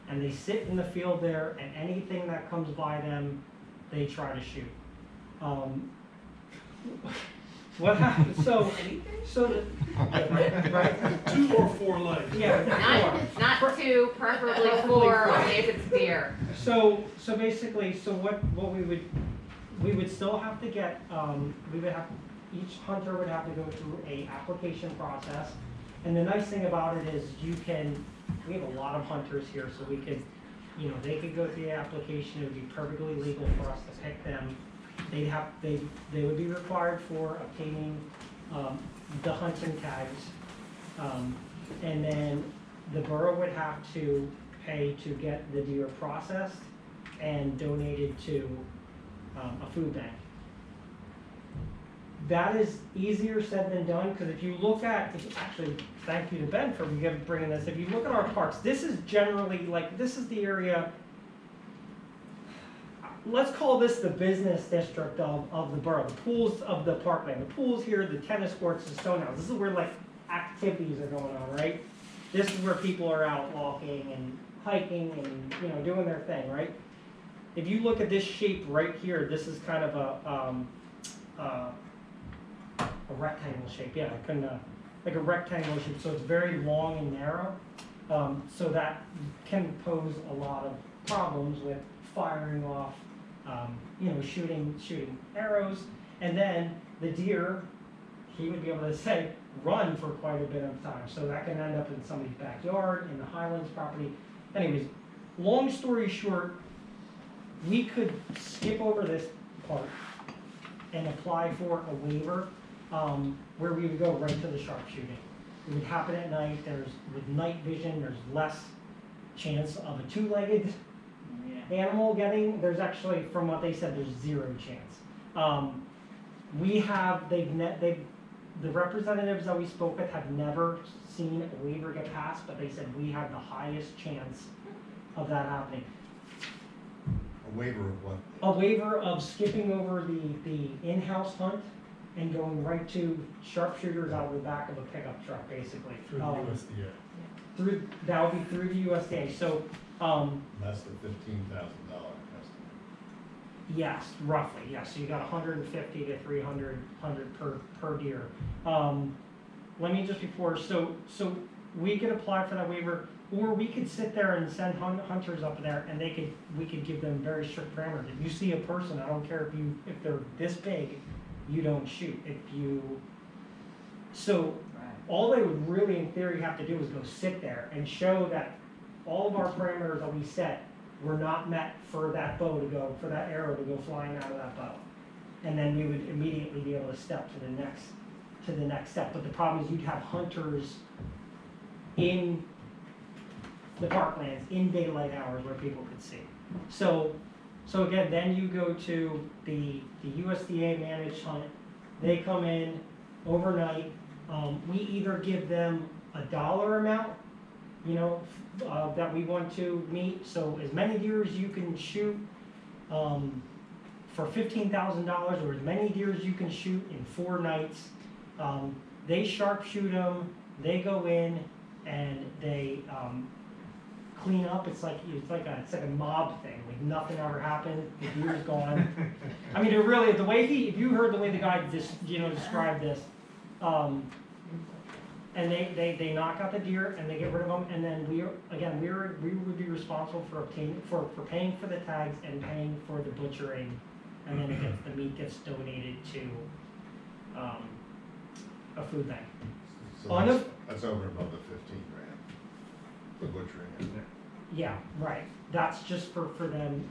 C: And they sit in the field there, and anything that comes by them, they try to shoot. What happens, so right,
F: 2 or 4 legs.
C: yeah,
G: Not 2, preferably 4, only if it's deer.
C: So basically, what we would still have to get, each hunter would have to go through a application process. And the nice thing about it is we have a lot of hunters here, so we could you know, they could go through the application, it would be perfectly legal for us to pick them. They would be required for obtaining, the hunting tags. And then the borough would have to pay to get the deer processed and donated to, a food bank. That is easier said than done, because if you look at, actually, thank you to Ben for bringing this, if you look at our parks, this is generally, like, this is the area, let's call this the business district of the borough, the pools of the parkland, the pools here, the tennis courts, the stone house, this is where, like, activities are going on, right? This is where people are out walking and hiking and, you know, doing their thing, right? If you look at this shape right here, this is kind of a rectangle shape, yeah, I couldn't, like a rectangle shape, so it's very long and narrow. So that can pose a lot of problems with firing off, you know, shooting arrows. And then the deer, he would be able to say, run for quite a bit of time. So that can end up in somebody's backyard, in the Highlands property. Anyways, long story short, we could skip over this part and apply for a waiver, where we would go right to the sharpshooting. It would happen at night, with night vision, there's less chance of a two-legged animal getting, there's actually, from what they said, there's 0 chance. The representatives that we spoke with have never seen a waiver get passed, but they said we have the highest chance of that happening.
B: A waiver of what?
C: A waiver of skipping over the in-house hunt and going right to sharpshooters out of the back of a pickup truck, basically.
A: Through the USDA.
C: That would be through the USDA, so,
B: That's the $15,000 estimate.
C: yes, roughly, yes, so you got 150 to 300 per deer. Let me just before, so we could apply for that waiver, or we could sit there and send hunters up there and we could give them very strict parameters. If you see a person, I don't care if they're this big, you don't shoot. All they would really, in theory, have to do is go sit there and show that all of our parameters that we set were not met for that arrow to go flying out of that bow. And then we would immediately be able to step to the next step. But the problem is you'd have hunters in the parklands in daylight hours where people could see. So again, then you go to the USDA managed hunt. They come in overnight. We either give them a dollar amount, you know, that we want to meet. So as many deer as you can shoot for $15,000, or as many deer as you can shoot in 4 nights. They sharpshoot them. They go in and they clean up. It's like a mob thing. Like nothing ever happened. The deer's gone. I mean, if you heard the way the guy described this, and they knock out the deer and they get rid of them, and then we would be responsible for paying for the tags and paying for the butchering, and then the meat gets donated to a food bank.
B: So that's over and above the 15 grand, the butchering, isn't it?
C: Yeah, right. That's just for them.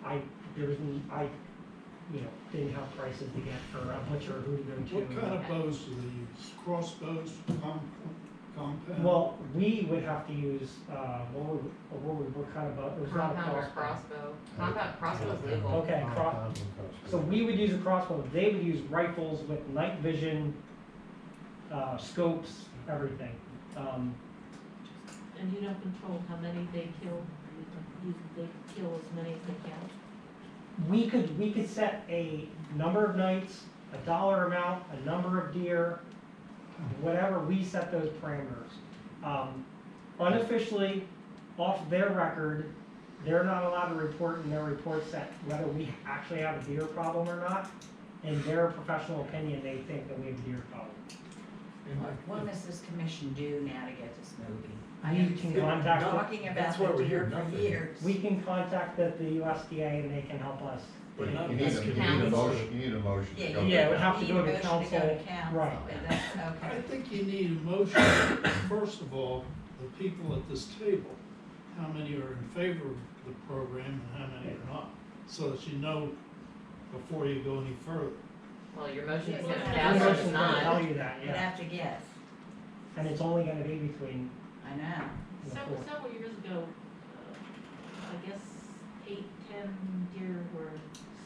C: Didn't have prices to get for a butcher who to go to.
F: What kind of bows do they use? Crossbows, compound?
C: Well, we would have to use, what kind of bow? It was not a
G: Compound or
C: crossbow.
G: crossbow. Compound crossbow is legal.
C: Okay, so we would use a crossbow. They would use rifles with night vision, scopes, everything.
D: And you don't control how many they kill, they kill as many as they can?
C: We could set a number of nights, a dollar amount, a number of deer, whatever, we set those parameters. Unofficially, off their record, they're not allowed to report in their reports that whether we actually have a deer problem or not. In their professional opinion, they think that we have a deer problem.
E: What does this commission do now to get this moving? I
C: You
E: have
C: can
E: been
C: contact the-
E: talking about
A: That's why
E: the
A: we're
E: deer
A: here,
E: for
A: nothing.
E: years.
C: We can contact the USDA and they can help us.
A: But not
B: You need
A: this
B: a
A: committee.
B: motion, you need a motion to
E: Yeah,
B: go.
C: Yeah, it would have to
E: you
C: go
E: need
C: to
E: a motion to go
C: council.
E: to council,
C: Right.
E: and that's,
F: I
E: okay.
F: think you need a motion, first of all, the people at this table, how many are in favor of the program and how many are not, so that you know before you go any further.
G: Well, your motion's
E: Yeah,
G: gonna
E: well,
G: pass
C: Your
G: or
C: motion's
G: it's
C: gonna tell
G: not.
C: you that,
E: You'd
C: yeah,
E: have to guess,
C: and it's only gonna be between
E: I know.
C: the
D: Several,
C: four.
D: several years ago, I guess 8, 10 deer were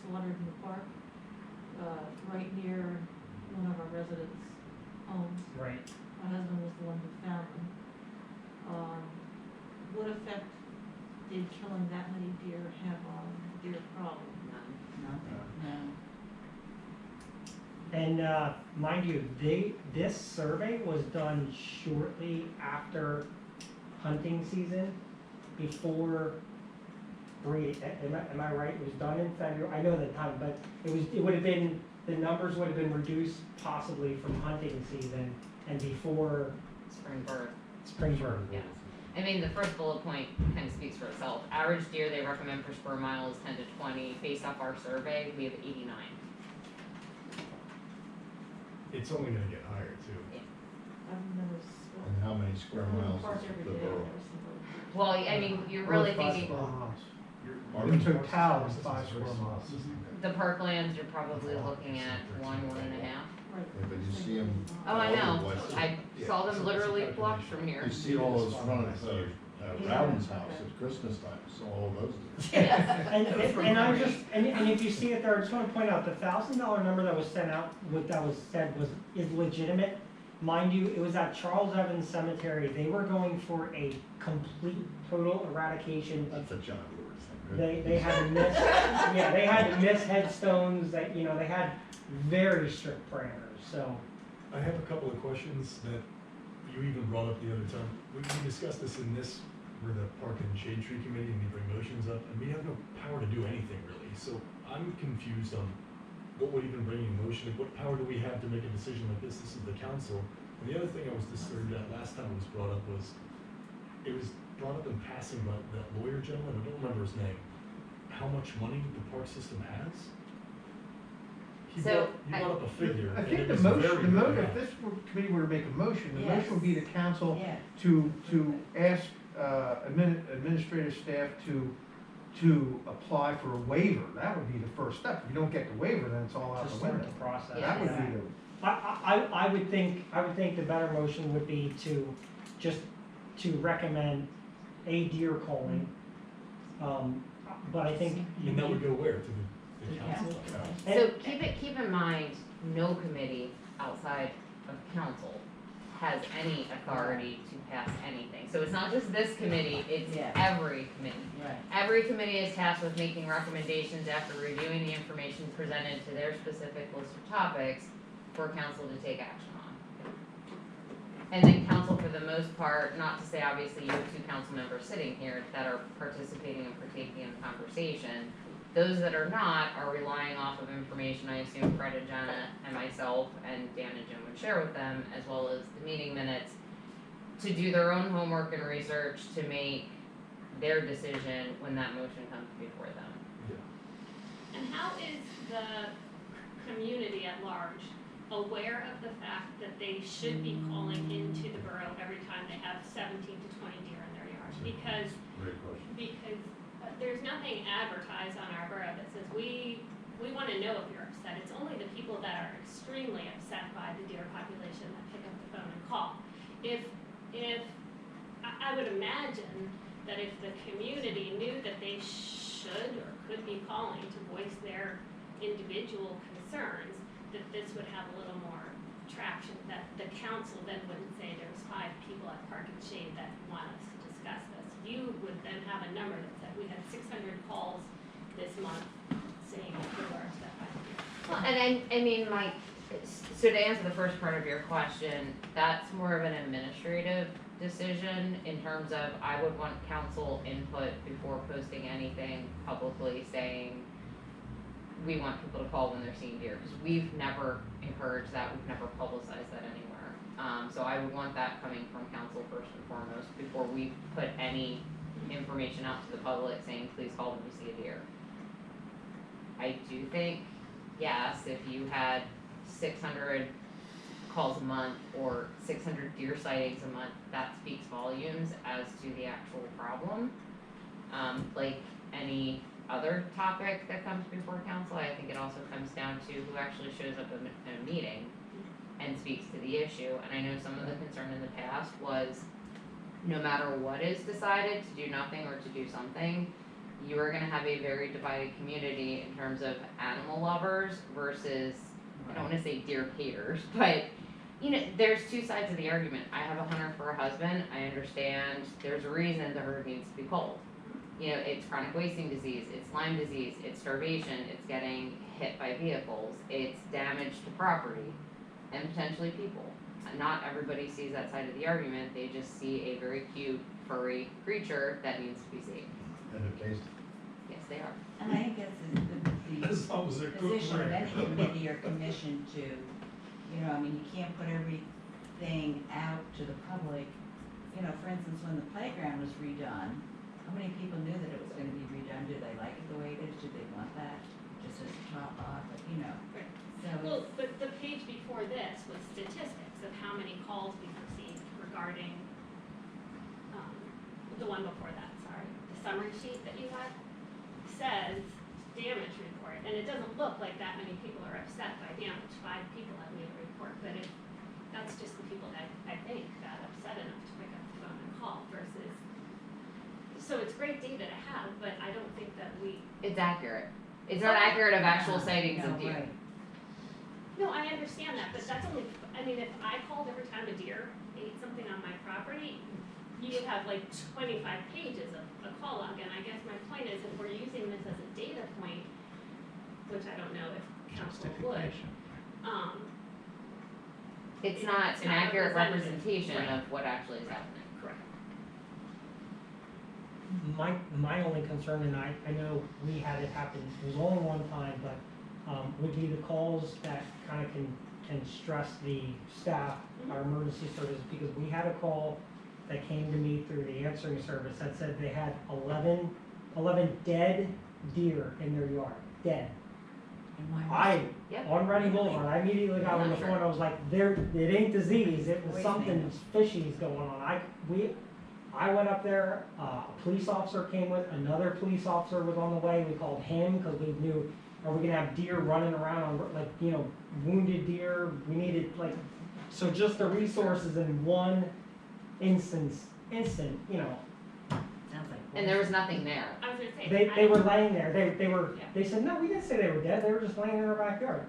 D: slaughtered in the park, right near one of our residents' homes.
C: Right.
D: My husband was the one who found them. What effect did killing that many deer have on deer problem?
E: Nothing, no.
C: And mind you, this survey was done shortly after hunting season, before breed. Am I right? It was done in February. I know the time, but it would have been, the numbers would have been reduced possibly from hunting season and before
G: Spring birth.
C: spring birth.
G: Yes. I mean, the first bullet point kind of speaks for itself. Average deer they recommend per square mile is 10 to 20. Based off our survey, we have 89.
A: It's only gonna get higher too.
D: I remember
B: And how many square
D: I'm in the
B: miles
D: park
B: is
D: every
B: the
D: day,
B: borough?
D: there's some.
G: Well, I mean, you're really thinking
I: In totality, 5 square miles.
G: the parklands, you're probably looking at 1.5.
D: Right.
B: Yeah, but you see 'em
G: Oh, I know.
B: all over West-
G: I saw them literally blocks from here.
B: You see all those front of Rowden's house at Christmas time, so all those.
C: And I'm just, and if you see it there, I just wanna point out, the $1,000 number that was sent out, what that was said is legitimate. Mind you, it was at Charles Evans Cemetery, they were going for a complete, total eradication.
B: That's a John Lewis thing, right?
C: They had to miss, yeah, they had to miss headstones, that, you know, they had very strict parameters, so.
A: I have a couple of questions that you even brought up the other time. We discussed this in this, we're the Park and Shade Tree Committee, and we bring motions up, and we have no power to do anything really. So I'm confused on what would even bring a motion, like what power do we have to make a decision like this? This is the council. And the other thing I was disturbed at last time it was brought up was, it was brought up in passing by that lawyer gentleman, I don't remember his name, how much money the park system has? He
G: So,
A: brought up a figure,
I: I
A: and
I: think
A: it
I: the
A: was
I: motion,
A: very,
I: the
A: very
I: motion,
A: high.
I: if this committee were to make a motion, the
E: Yes.
I: motion would be the council
E: Yeah.
I: to ask, administrative staff to apply for a waiver. That would be the first step. If you don't get the waiver, then it's all out
C: To
I: the
C: start
I: window.
C: the process.
I: That would be the.
C: I would think the better motion would be to just, to recommend a deer culling. But I think.
A: And that would go where, to the council?
G: So keep in mind, no committee outside of council has any authority to pass anything. So it's not just this committee, it's
E: Yeah.
G: every committee.
E: Right.
G: Every committee is tasked with making recommendations after reviewing the information presented to their specific list of topics for council to take action on. And then council, for the most part, not to say obviously you have 2 council members sitting here that are participating and partaking in the conversation. Those that are not are relying off of information I assume Fred and Jenna and myself and Dan and Jim would share with them, as well as the meeting minutes, to do their own homework and research to make their decision when that motion comes before them.
H: And how is the community at large aware of the fact that they should be calling into the borough every time they have 17 to 20 deer in their yard? Because
B: Great question.
H: there's nothing advertised on our borough that says we wanna know if you're upset. It's only the people that are extremely upset by the deer population that pick up the phone and call. I would imagine that if the community knew that they should or could be calling to voice their individual concerns, that this would have a little more traction, that the council then wouldn't say there's 5 people at Park and Shade that want us to discuss this. You would then have a number that said we had 600 calls this month saying we were upset by the deer.
G: Well, and I mean, so to answer the first part of your question, that's more of an administrative decision in terms of I would want council input before posting anything publicly saying we want people to call when they're seeing deer, because we've never encouraged that, we've never publicized that anywhere. So I would want that coming from council first and foremost before we put any information out to the public saying please call when you see a deer. I do think, yes, if you had 600 calls a month or 600 deer sightings a month, that speaks volumes as to the actual problem. Like any other topic that comes before council, I think it also comes down to who actually shows up in a meeting and speaks to the issue. And I know some of the concern in the past was no matter what is decided, to do nothing or to do something, you are gonna have a very divided community in terms of animal lovers versus, I don't wanna say deer haters, but you know, there's two sides of the argument. I have a hunter for a husband, I understand there's a reason the herd needs to be culled. You know, it's chronic wasting disease, it's Lyme disease, it's starvation, it's getting hit by vehicles, it's damage to property and potentially people. Not everybody sees that side of the argument, they just see a very cute, furry creature that needs to be saved.
B: And the case,
G: Yes, they are.
E: And I think that's
F: As long as they're
E: the
F: cooked
E: position of
F: right.
E: any committee or commission to, you know, I mean, you can't put everything out to the public. You know, for instance, when the playground was redone, how many people knew that it was gonna be redone? Do they like it the way it is? Do they want that? Just as a top off, but you know,
H: Right.
E: so.
H: Well, but the page before this was statistics of how many calls we've received regarding, the one before that, sorry, the summary sheet that you had says damage report, and it doesn't look like that many people are upset by damage. 5 people have made a report, but if, that's just the people that I think got upset enough to pick up the phone and call versus, so it's great data to have, but I don't think that we,
G: It's accurate. It's not accurate of actual sightings of
E: No,
G: deer.
E: right.
H: no, I understand that, but that's only, I mean, if I called every time a deer ate something on my property, you would have like 25 pages of a call log, and I guess my point is, if we're using this as a data point, which I don't know if council would,
G: It's not
H: It's
G: an
H: not
G: accurate
H: representative.
G: representation
H: Right.
G: of what actually is happening.
H: correct.
C: My only concern, and I know we had it happen, it was only one time, but, would be the calls that kind of can stress the staff, our emergency service, because we had a call that came to me through the answering service that said they had 11 dead deer in their yard, dead.
E: And why was
C: I,
G: Yep.
C: on Reading Boulevard, I immediately got on the phone, I was like, it ain't disease, it was something fishy's going on. I went up there, a police officer came with, another police officer was on the way, we called him, cause we knew, are we gonna have deer running around on, like, you know, wounded deer, we needed, like, so just the resources in one instant, you know,
E: Sounds like.
G: And there was nothing there.
H: I was gonna say. I
C: they were
H: don't-
C: laying there,
H: Yeah.
C: they said, no, we didn't say they were dead, they were just laying in our backyard.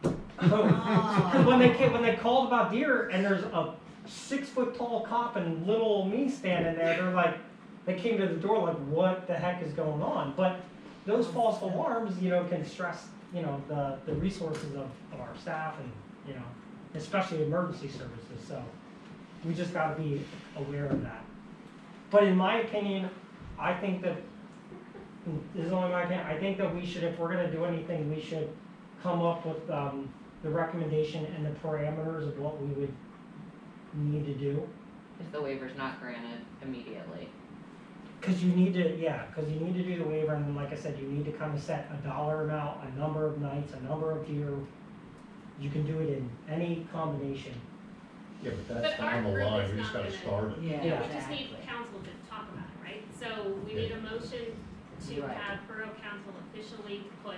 E: Oh.
C: Cause when they called about deer and there's a 6-foot tall cop and little old me standing there, they're like, they came to the door like, what the heck is going on? But those false alarms, you know, can stress, you know, the resources of our staff and, you know, especially emergency services, so we just gotta be aware of that. But in my opinion, I think that, this is only my opinion, I think that we should, if we're gonna do anything, we should come up with, the recommendation and the parameters of what we would need to do.
G: If the waiver's not granted immediately.
C: Cause you need to, yeah, cause you need to do the waiver, and then like I said, you need to kind of set a dollar amount, a number of nights, a number of deer. You can do it in any combination.
B: yeah, but that's
H: But our
B: down the
H: group
B: line,
H: is
B: we just
H: not
B: gotta
H: gonna-
B: start it.
E: Yeah,
C: Yeah.
H: We just need
E: exactly.
H: council to talk about it, right? So we need a motion to
E: Right.
H: have Borough Council officially put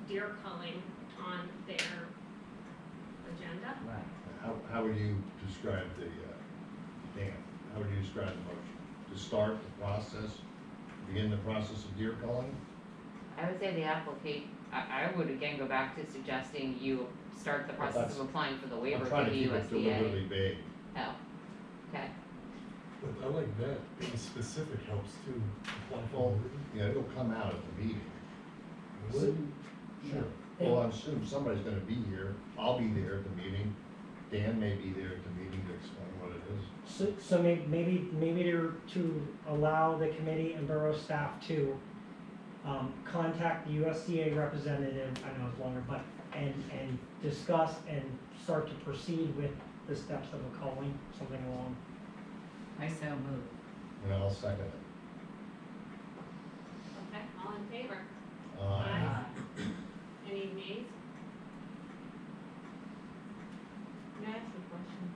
H: deer culling on their agenda.
E: Right.
B: How would you describe the, Dan, how would you describe the motion? To start the process, begin the process of deer culling?
G: I would say the I would again go back to suggesting you start the
B: Well,
G: process
B: that's-
G: of applying for the
B: I'm
G: waiver
B: trying
G: through
B: to
G: the
B: keep it deliberately
G: USDA.
B: vague.
G: Oh, okay.
A: But I like that, being specific helps too. Apply for
B: Well,
A: the waiver.
B: yeah, it'll come out at the meeting.
A: Would?
B: Sure. Well, I assume somebody's gonna be here, I'll be there at the meeting, Dan may be there at the meeting to explain what it is.
C: So maybe to allow the committee and borough staff to, contact the USDA representative, I know it's longer, but, and discuss and start to proceed with the steps of a culling, something along.
E: I so move.
B: And I'll second it.
H: Okay, all in favor?
B: Aye.
H: Any nays?
D: Can I ask a question?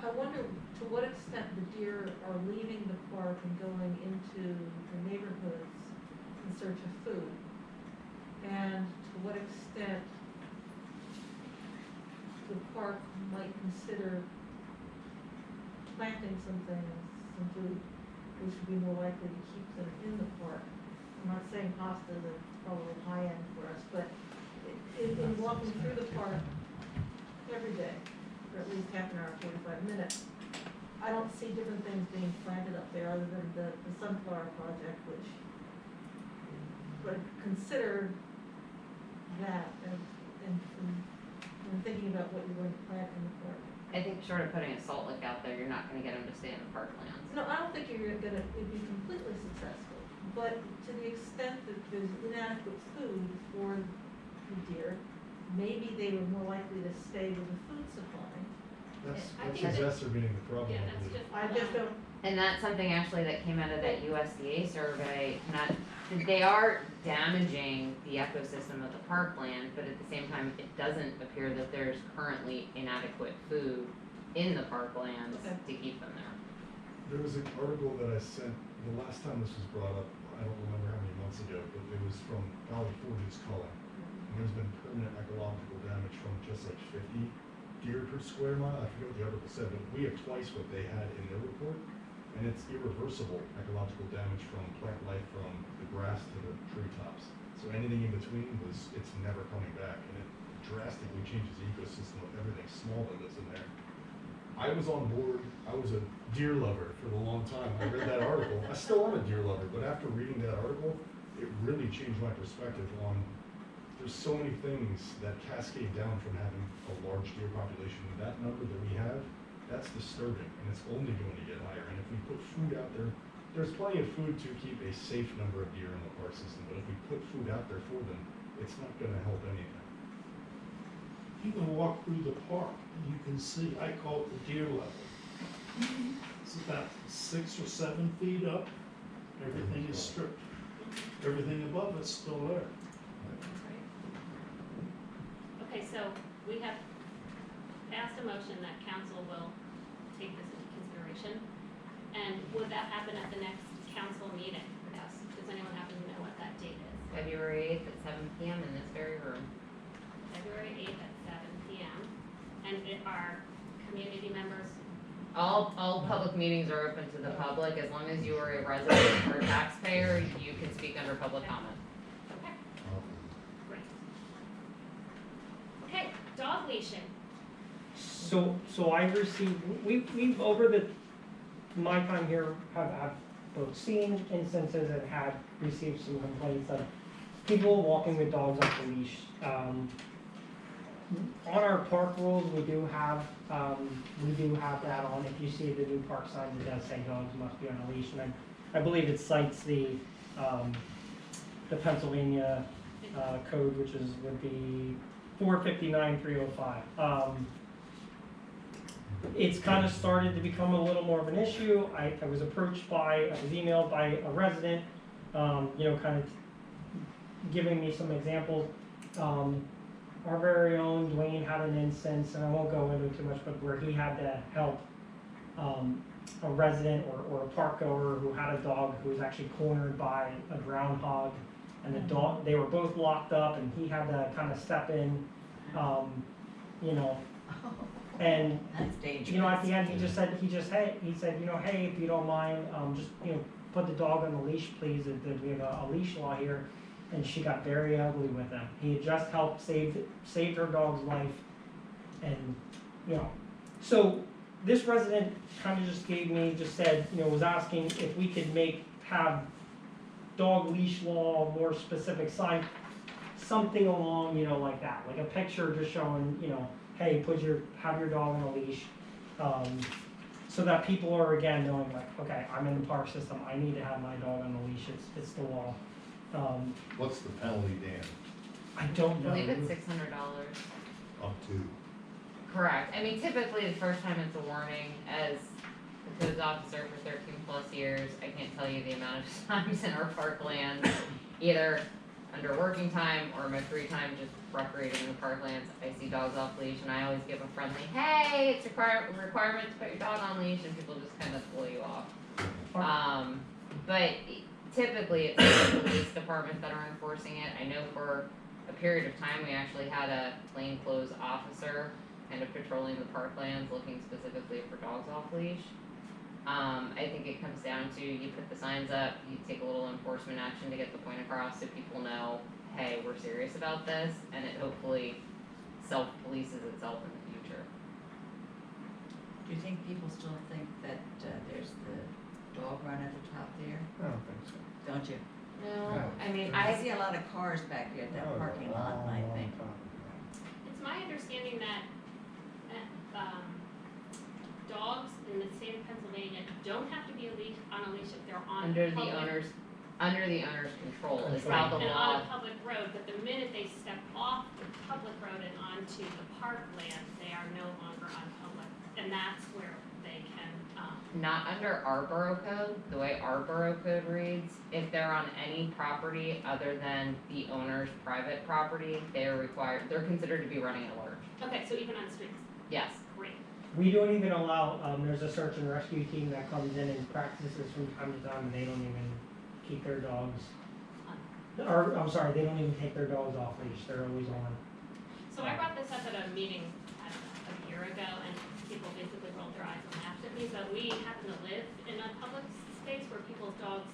D: I wonder to what extent the deer are leaving the park and going into the neighborhoods in search of food? And to what extent the park might consider planting some things, some food, which would be more likely to keep them in the park. I'm not saying pastas are probably high end for us, but in walking through the park every day, for at least half an hour, 45 minutes, I don't see different things being planted up there other than the sunflower project, which would consider that and when thinking about what you're going to plant in the park.
G: I think short of putting a salt lick out there, you're not gonna get them to stay in the parklands.
D: No, I don't think you're gonna, it'd be completely successful, but to the extent that there's inadequate food for the deer, maybe they were more likely to stay with the food supply.
A: That's
H: I think that-
A: exacerbating the problem,
H: Yeah,
A: I
H: that's
A: believe.
H: just.
D: I just don't,
G: And that's something actually that came out of that USDA survey, not, they are damaging the ecosystem of the parkland, but at the same time, it doesn't appear that there's currently inadequate food in the parklands
D: Okay.
G: to keep them there.
A: There was an article that I sent, the last time this was brought up, I don't remember how many months ago, but it was from Valley Forge's culling. And there's been permanent ecological damage from just like 50 deer per square mile, I forget what the article said, but we have twice what they had in their report. And it's irreversible ecological damage from plant life from the grass to the treetops. So anything in between it's never coming back, and it drastically changes the ecosystem of everything small that lives in there. I was on board, I was a deer lover for a long time. I read that article. I still am a deer lover, but after reading that article, it really changed my perspective on there's so many things that cascade down from having a large deer population. That number that we have, that's disturbing, and it's only going to get higher. And if we put food out there, there's plenty of food to keep a safe number of deer in the park system, but if we put food out there for them, it's not gonna help anything.
F: You can walk through the park and you can see, I call it the deer level. It's about 6 or 7 feet up, everything is stripped. Everything above it's still there.
H: Okay, so we have passed a motion that council will take this into consideration. And would that happen at the next council meeting? Yes. Does anyone happen to know what that date is?
G: February 8th at 7 PM in this very room.
H: February 8th at 7 PM. And are community members,
G: All public meetings are open to the public, as long as you are a resident or taxpayer, you can speak under public comment.
H: okay, great. Okay, dog leashing.
C: So I received, we've over my time here have both seen instances and had received some complaints of people walking with dogs off the leash. On our park rules, we do have that on. If you see the new park sign, it does say dogs must be on a leash, and I believe it cites the Pennsylvania code, which would be 459-305. It's kind of started to become a little more of an issue. I was emailed by a resident, kind of giving me some examples. Our very own Dwayne had an instance, and I won't go into it too much, but where he had to help a resident or a park goer who had a dog who was actually cornered by a groundhog, and the dog, they were both locked up, and he had to kind of step in, and
E: That's dangerous.
C: at the end, he said, hey, if you don't mind, just, put the dog on the leash, please, we have a leash law here. And she got very ugly with him. He had just helped saved her dog's life, and, so this resident kind of just said, was asking if we could have dog leash law, more specific sign, something along, like that, like a picture just showing, hey, have your dog on a leash, so that people are again knowing like, okay, I'm in the park system, I need to have my dog on the leash, it's the law.
B: What's the penalty, Dan?
C: I don't
G: I
C: know.
G: believe it's $600.
B: Up to?
G: Correct. I mean, typically the first time it's a warning. As the codes officer for 13 plus years, I can't tell you the amount of times in our parklands, either under working time or my free time just recreating in the parklands, I see dogs off leash and I always give a friendly, hey, it's requirement to put your dog on leash, and people just kind of blow you off. But typically it's the police department that are enforcing it. I know for a period of time, we actually had a plainclothes officer kind of patrolling the parklands, looking specifically for dogs off leash. I think it comes down to, you put the signs up, you take a little enforcement action to get the point across so people know, hey, we're serious about this, and it hopefully self-polices itself in the future.
E: Do you think people still think that, there's the dog run at the top there?
I: I don't think so.
E: Don't you?
G: No, I mean,
E: I see a lot of cars back there at that
I: That was a
E: parking lot,
I: long,
E: I
I: long
E: think.
I: time ago.
H: It's my understanding that, dogs in the state of Pennsylvania don't have to be on a leash if they're on
G: under
H: public.
G: the owner's control is how the
H: And
G: law.
H: on a public road, but the minute they step off the public road and onto the parkland, they are no longer on public, and that's where they can,
G: Not under our borough code, the way our borough code reads, if they're on any property other than the owner's private property, they're considered to be running at large.
H: okay, so even on streets,
G: Yes,
H: great.
C: We don't even allow, there's a search and rescue team that comes in and practices from time to time, and they don't even keep their dogs, or, I'm sorry, they don't even take their dogs off leash, they're always on.
H: So I brought this up at a meeting, I don't know, a year ago, and people basically rolled their eyes and laughed at me, but we happen to live in a public space where people's dogs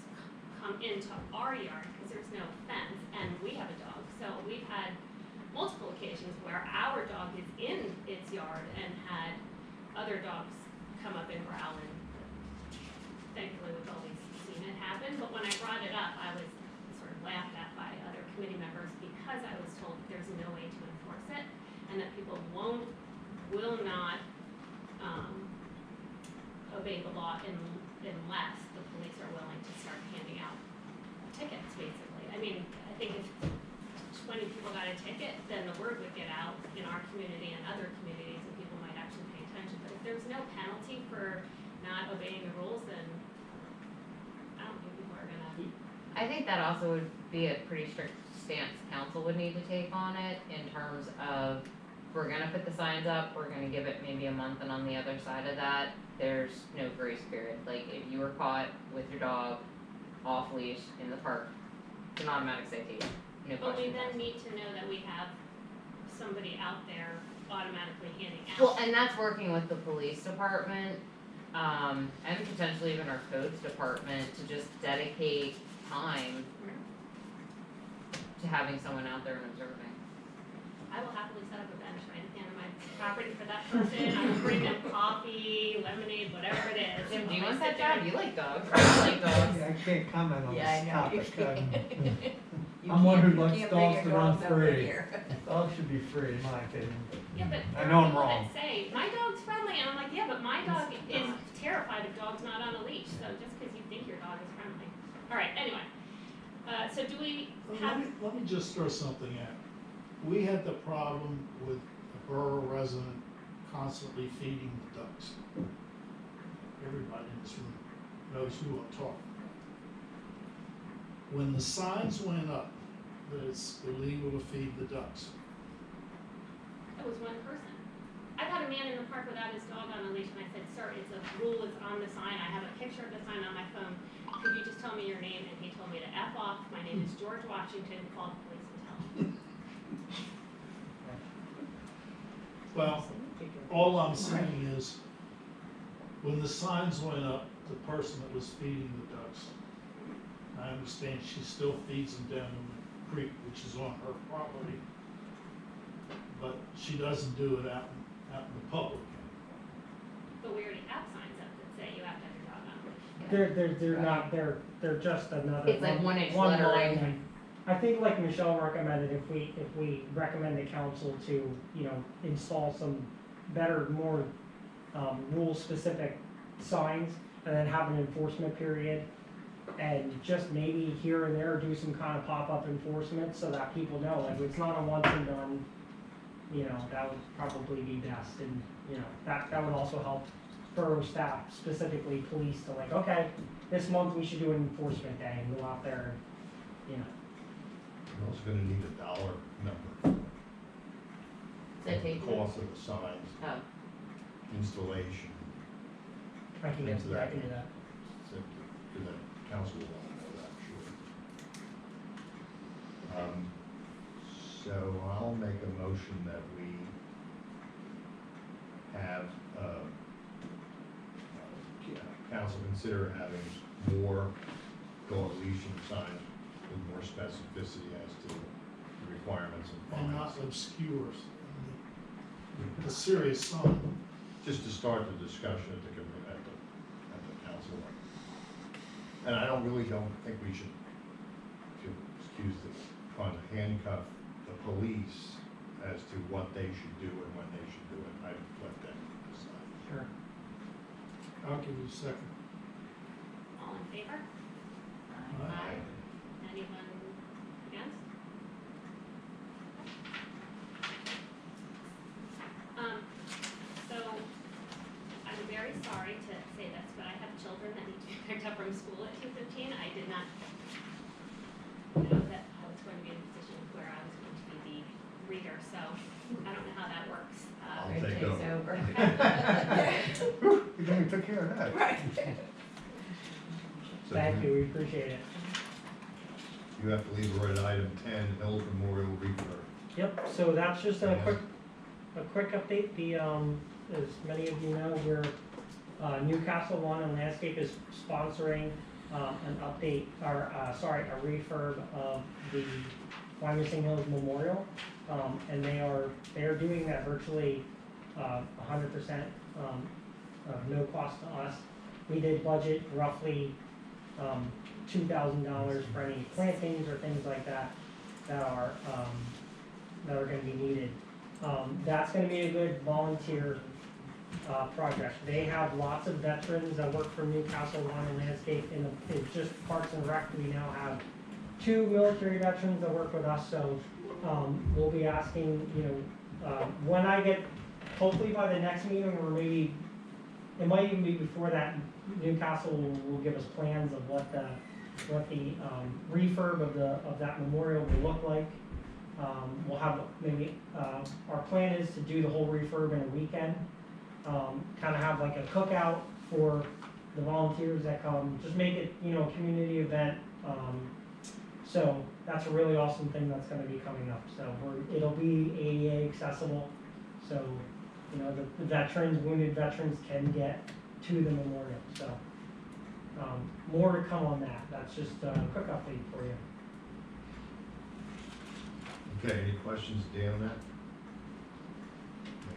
H: come into our yard, because there's no fence, and we have a dog, so we've had multiple occasions where our dog is in its yard and had other dogs come up and growl, and thankfully we've always seen it happen, but when I brought it up, I was sort of laughed at by other committee members because I was told there's no way to enforce it, and that people will not, obey the law unless the police are willing to start handing out tickets, basically. I mean, I think if 20 people got a ticket, then the word would get out in our community and other communities, and people might actually pay attention. But if there's no penalty for not obeying the rules, then I don't think people are gonna.
G: I think that also would be a pretty strict stance council would need to take on it in terms of, we're gonna put the signs up, we're gonna give it maybe a month, and on the other side of that, there's no grace period. Like, if you were caught with your dog off leash in the park, it's an automatic citation, no
H: But we
G: questions
H: then
G: asked.
H: need to know that we have somebody out there automatically handing out.
G: Well, and that's working with the police department, and potentially even our codes department to just dedicate time to having someone out there and observing.
H: I will happily set up a bench right at the end of my property for that person. I will bring them coffee, lemonade, whatever it is.
G: Jim, do you
H: I'll
G: want
H: sit
G: that
H: there.
G: job? You like dogs, right? You like dogs.
I: I can't comment on
E: Yeah, I
I: this
E: know,
I: topic.
E: you
I: I'm one who
E: can't-
I: likes
E: you can't
I: dogs
E: bring
I: to
E: your
I: run
E: dogs over
I: free.
E: here.
I: Dogs should be free, in my opinion.
H: Yeah, but
I: I
H: there
I: know
H: are
I: I'm
H: people
I: wrong.
H: that say, my dog's friendly, and I'm like, yeah, but my dog is terrified of dogs not on a leash, so just because you think your dog is friendly. All right, anyway, so do we have,
F: Let me just throw something at. We had the problem with a borough resident constantly feeding the ducks. Everybody in this room knows who I'm talking about. When the signs went up that it's illegal to feed the ducks,
H: that was one person. I got a man in the park without his dog on a leash, and I said, sir, it's a rule, it's on the sign, I have a picture of the sign on my phone. Could you just tell me your name? And he told me to F off, my name is George Washington, call the police and tell them.
F: well, all I'm saying is, when the signs went up, the person that was feeding the ducks, I understand she still feeds them down in the creek, which is on her property. But she doesn't do it out in the public.
H: But we already have signs up that say you have to have your dog on a leash.
C: They're not, they're just another.
G: It's like 1-inch
C: one
G: lettering.
C: line. I think like Michelle recommended, if we recommend the council to, you know, install some better, more, rule-specific signs, and then have an enforcement period, and just maybe here and there do some kind of pop-up enforcement, so that people know, like, it's not a once and done, you know, that would probably be best, and, you know, that would also help borough staff, specifically police, to like, okay, this month we should do an enforcement day, and go out there, and, you know.
B: You're also gonna need a dollar number.
G: Citation.
B: The cost of the signs,
G: Oh,
B: installation,
C: I can get
B: Into
C: to that,
B: that.
C: I can do that.
B: so, because the council will want to know that, sure. So I'll make a motion that we have, council consider having more coalition signs with more specificity as to the requirements and
F: And not
B: fines.
F: obscures, a serious sign.
B: Just to start the discussion at the council level. And I don't think we should, if you'll excuse the fun, handcuff the police as to what they should do and when they should do it. I let them decide.
C: Sure.
F: I'll give you a second.
H: All in favor?
B: Aye.
H: Anyone against? So, I'm very sorry to say this, but I have children that need to be picked up from school at 2:15. I did not know that I was going to be in a position where I was going to be the reader, so I don't know how that works.
B: I'll
G: Rick
B: take
G: takes
B: over.
G: over.
B: You then we took care of that.
E: Right.
B: So
C: Thank you, we appreciate it.
B: You have to leave, we're at item 10, Hills Memorial Refurb.
C: Yep, so that's just a quick update. As many of you know, Newcastle Lawn and Landscape is sponsoring, an update, or, a refurb of the Wyoming Hills Memorial. And they are doing that virtually, 100%, of no cost to us. We did budget roughly, $2,000 for any plantings or things like that that are gonna be needed. That's gonna be a good volunteer project. They have lots of veterans that work for Newcastle Lawn and Landscape, and it's just Parks and Rec. We now have 2 military veterans that work with us, so we'll be asking, when I get, hopefully by the next meeting, or maybe, it might even be before that, Newcastle will give us plans of what the refurb of that memorial will look like. We'll have maybe, our plan is to do the whole refurb in a weekend. Kind of have like a cookout for the volunteers that come, just make it, a community event. So that's a really awesome thing that's gonna be coming up. So it'll be ADA accessible. So, the veterans, wounded veterans can get to the memorial. So, more to come on that. That's just a quick update for you.
B: Okay, any questions, Dan, on that?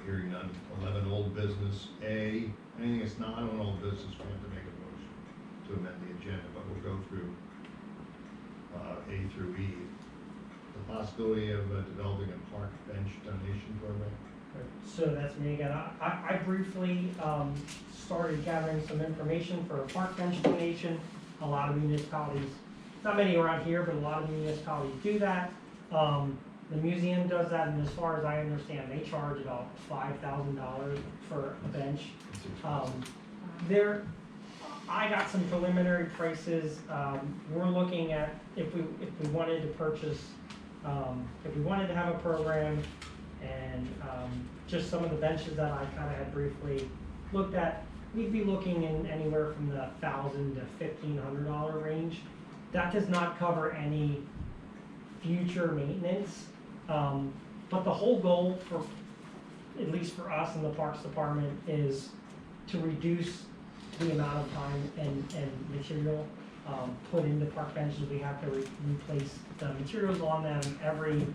B: Hearing none. 11, old business. A, anything that's not on old business, we have to make a motion to amend the agenda, but we'll go through A through E. The possibility of developing a park bench donation program.
C: So that's me again. I briefly started gathering some information for a park bench donation. A lot of municipalities, not many around here, but a lot of municipalities do that. The museum does that, and as far as I understand, they charge about $5,000 for a bench. I got some preliminary prices. We're looking at if we wanted to purchase, if we wanted to have a program, and just some of the benches that I kind of had briefly looked at, we'd be looking in anywhere from the $1,000 to $1,500 range. That does not cover any future maintenance, but the whole goal for, at least for us in the Parks Department, is to reduce the amount of time and material put into park benches. We have to replace the materials on them every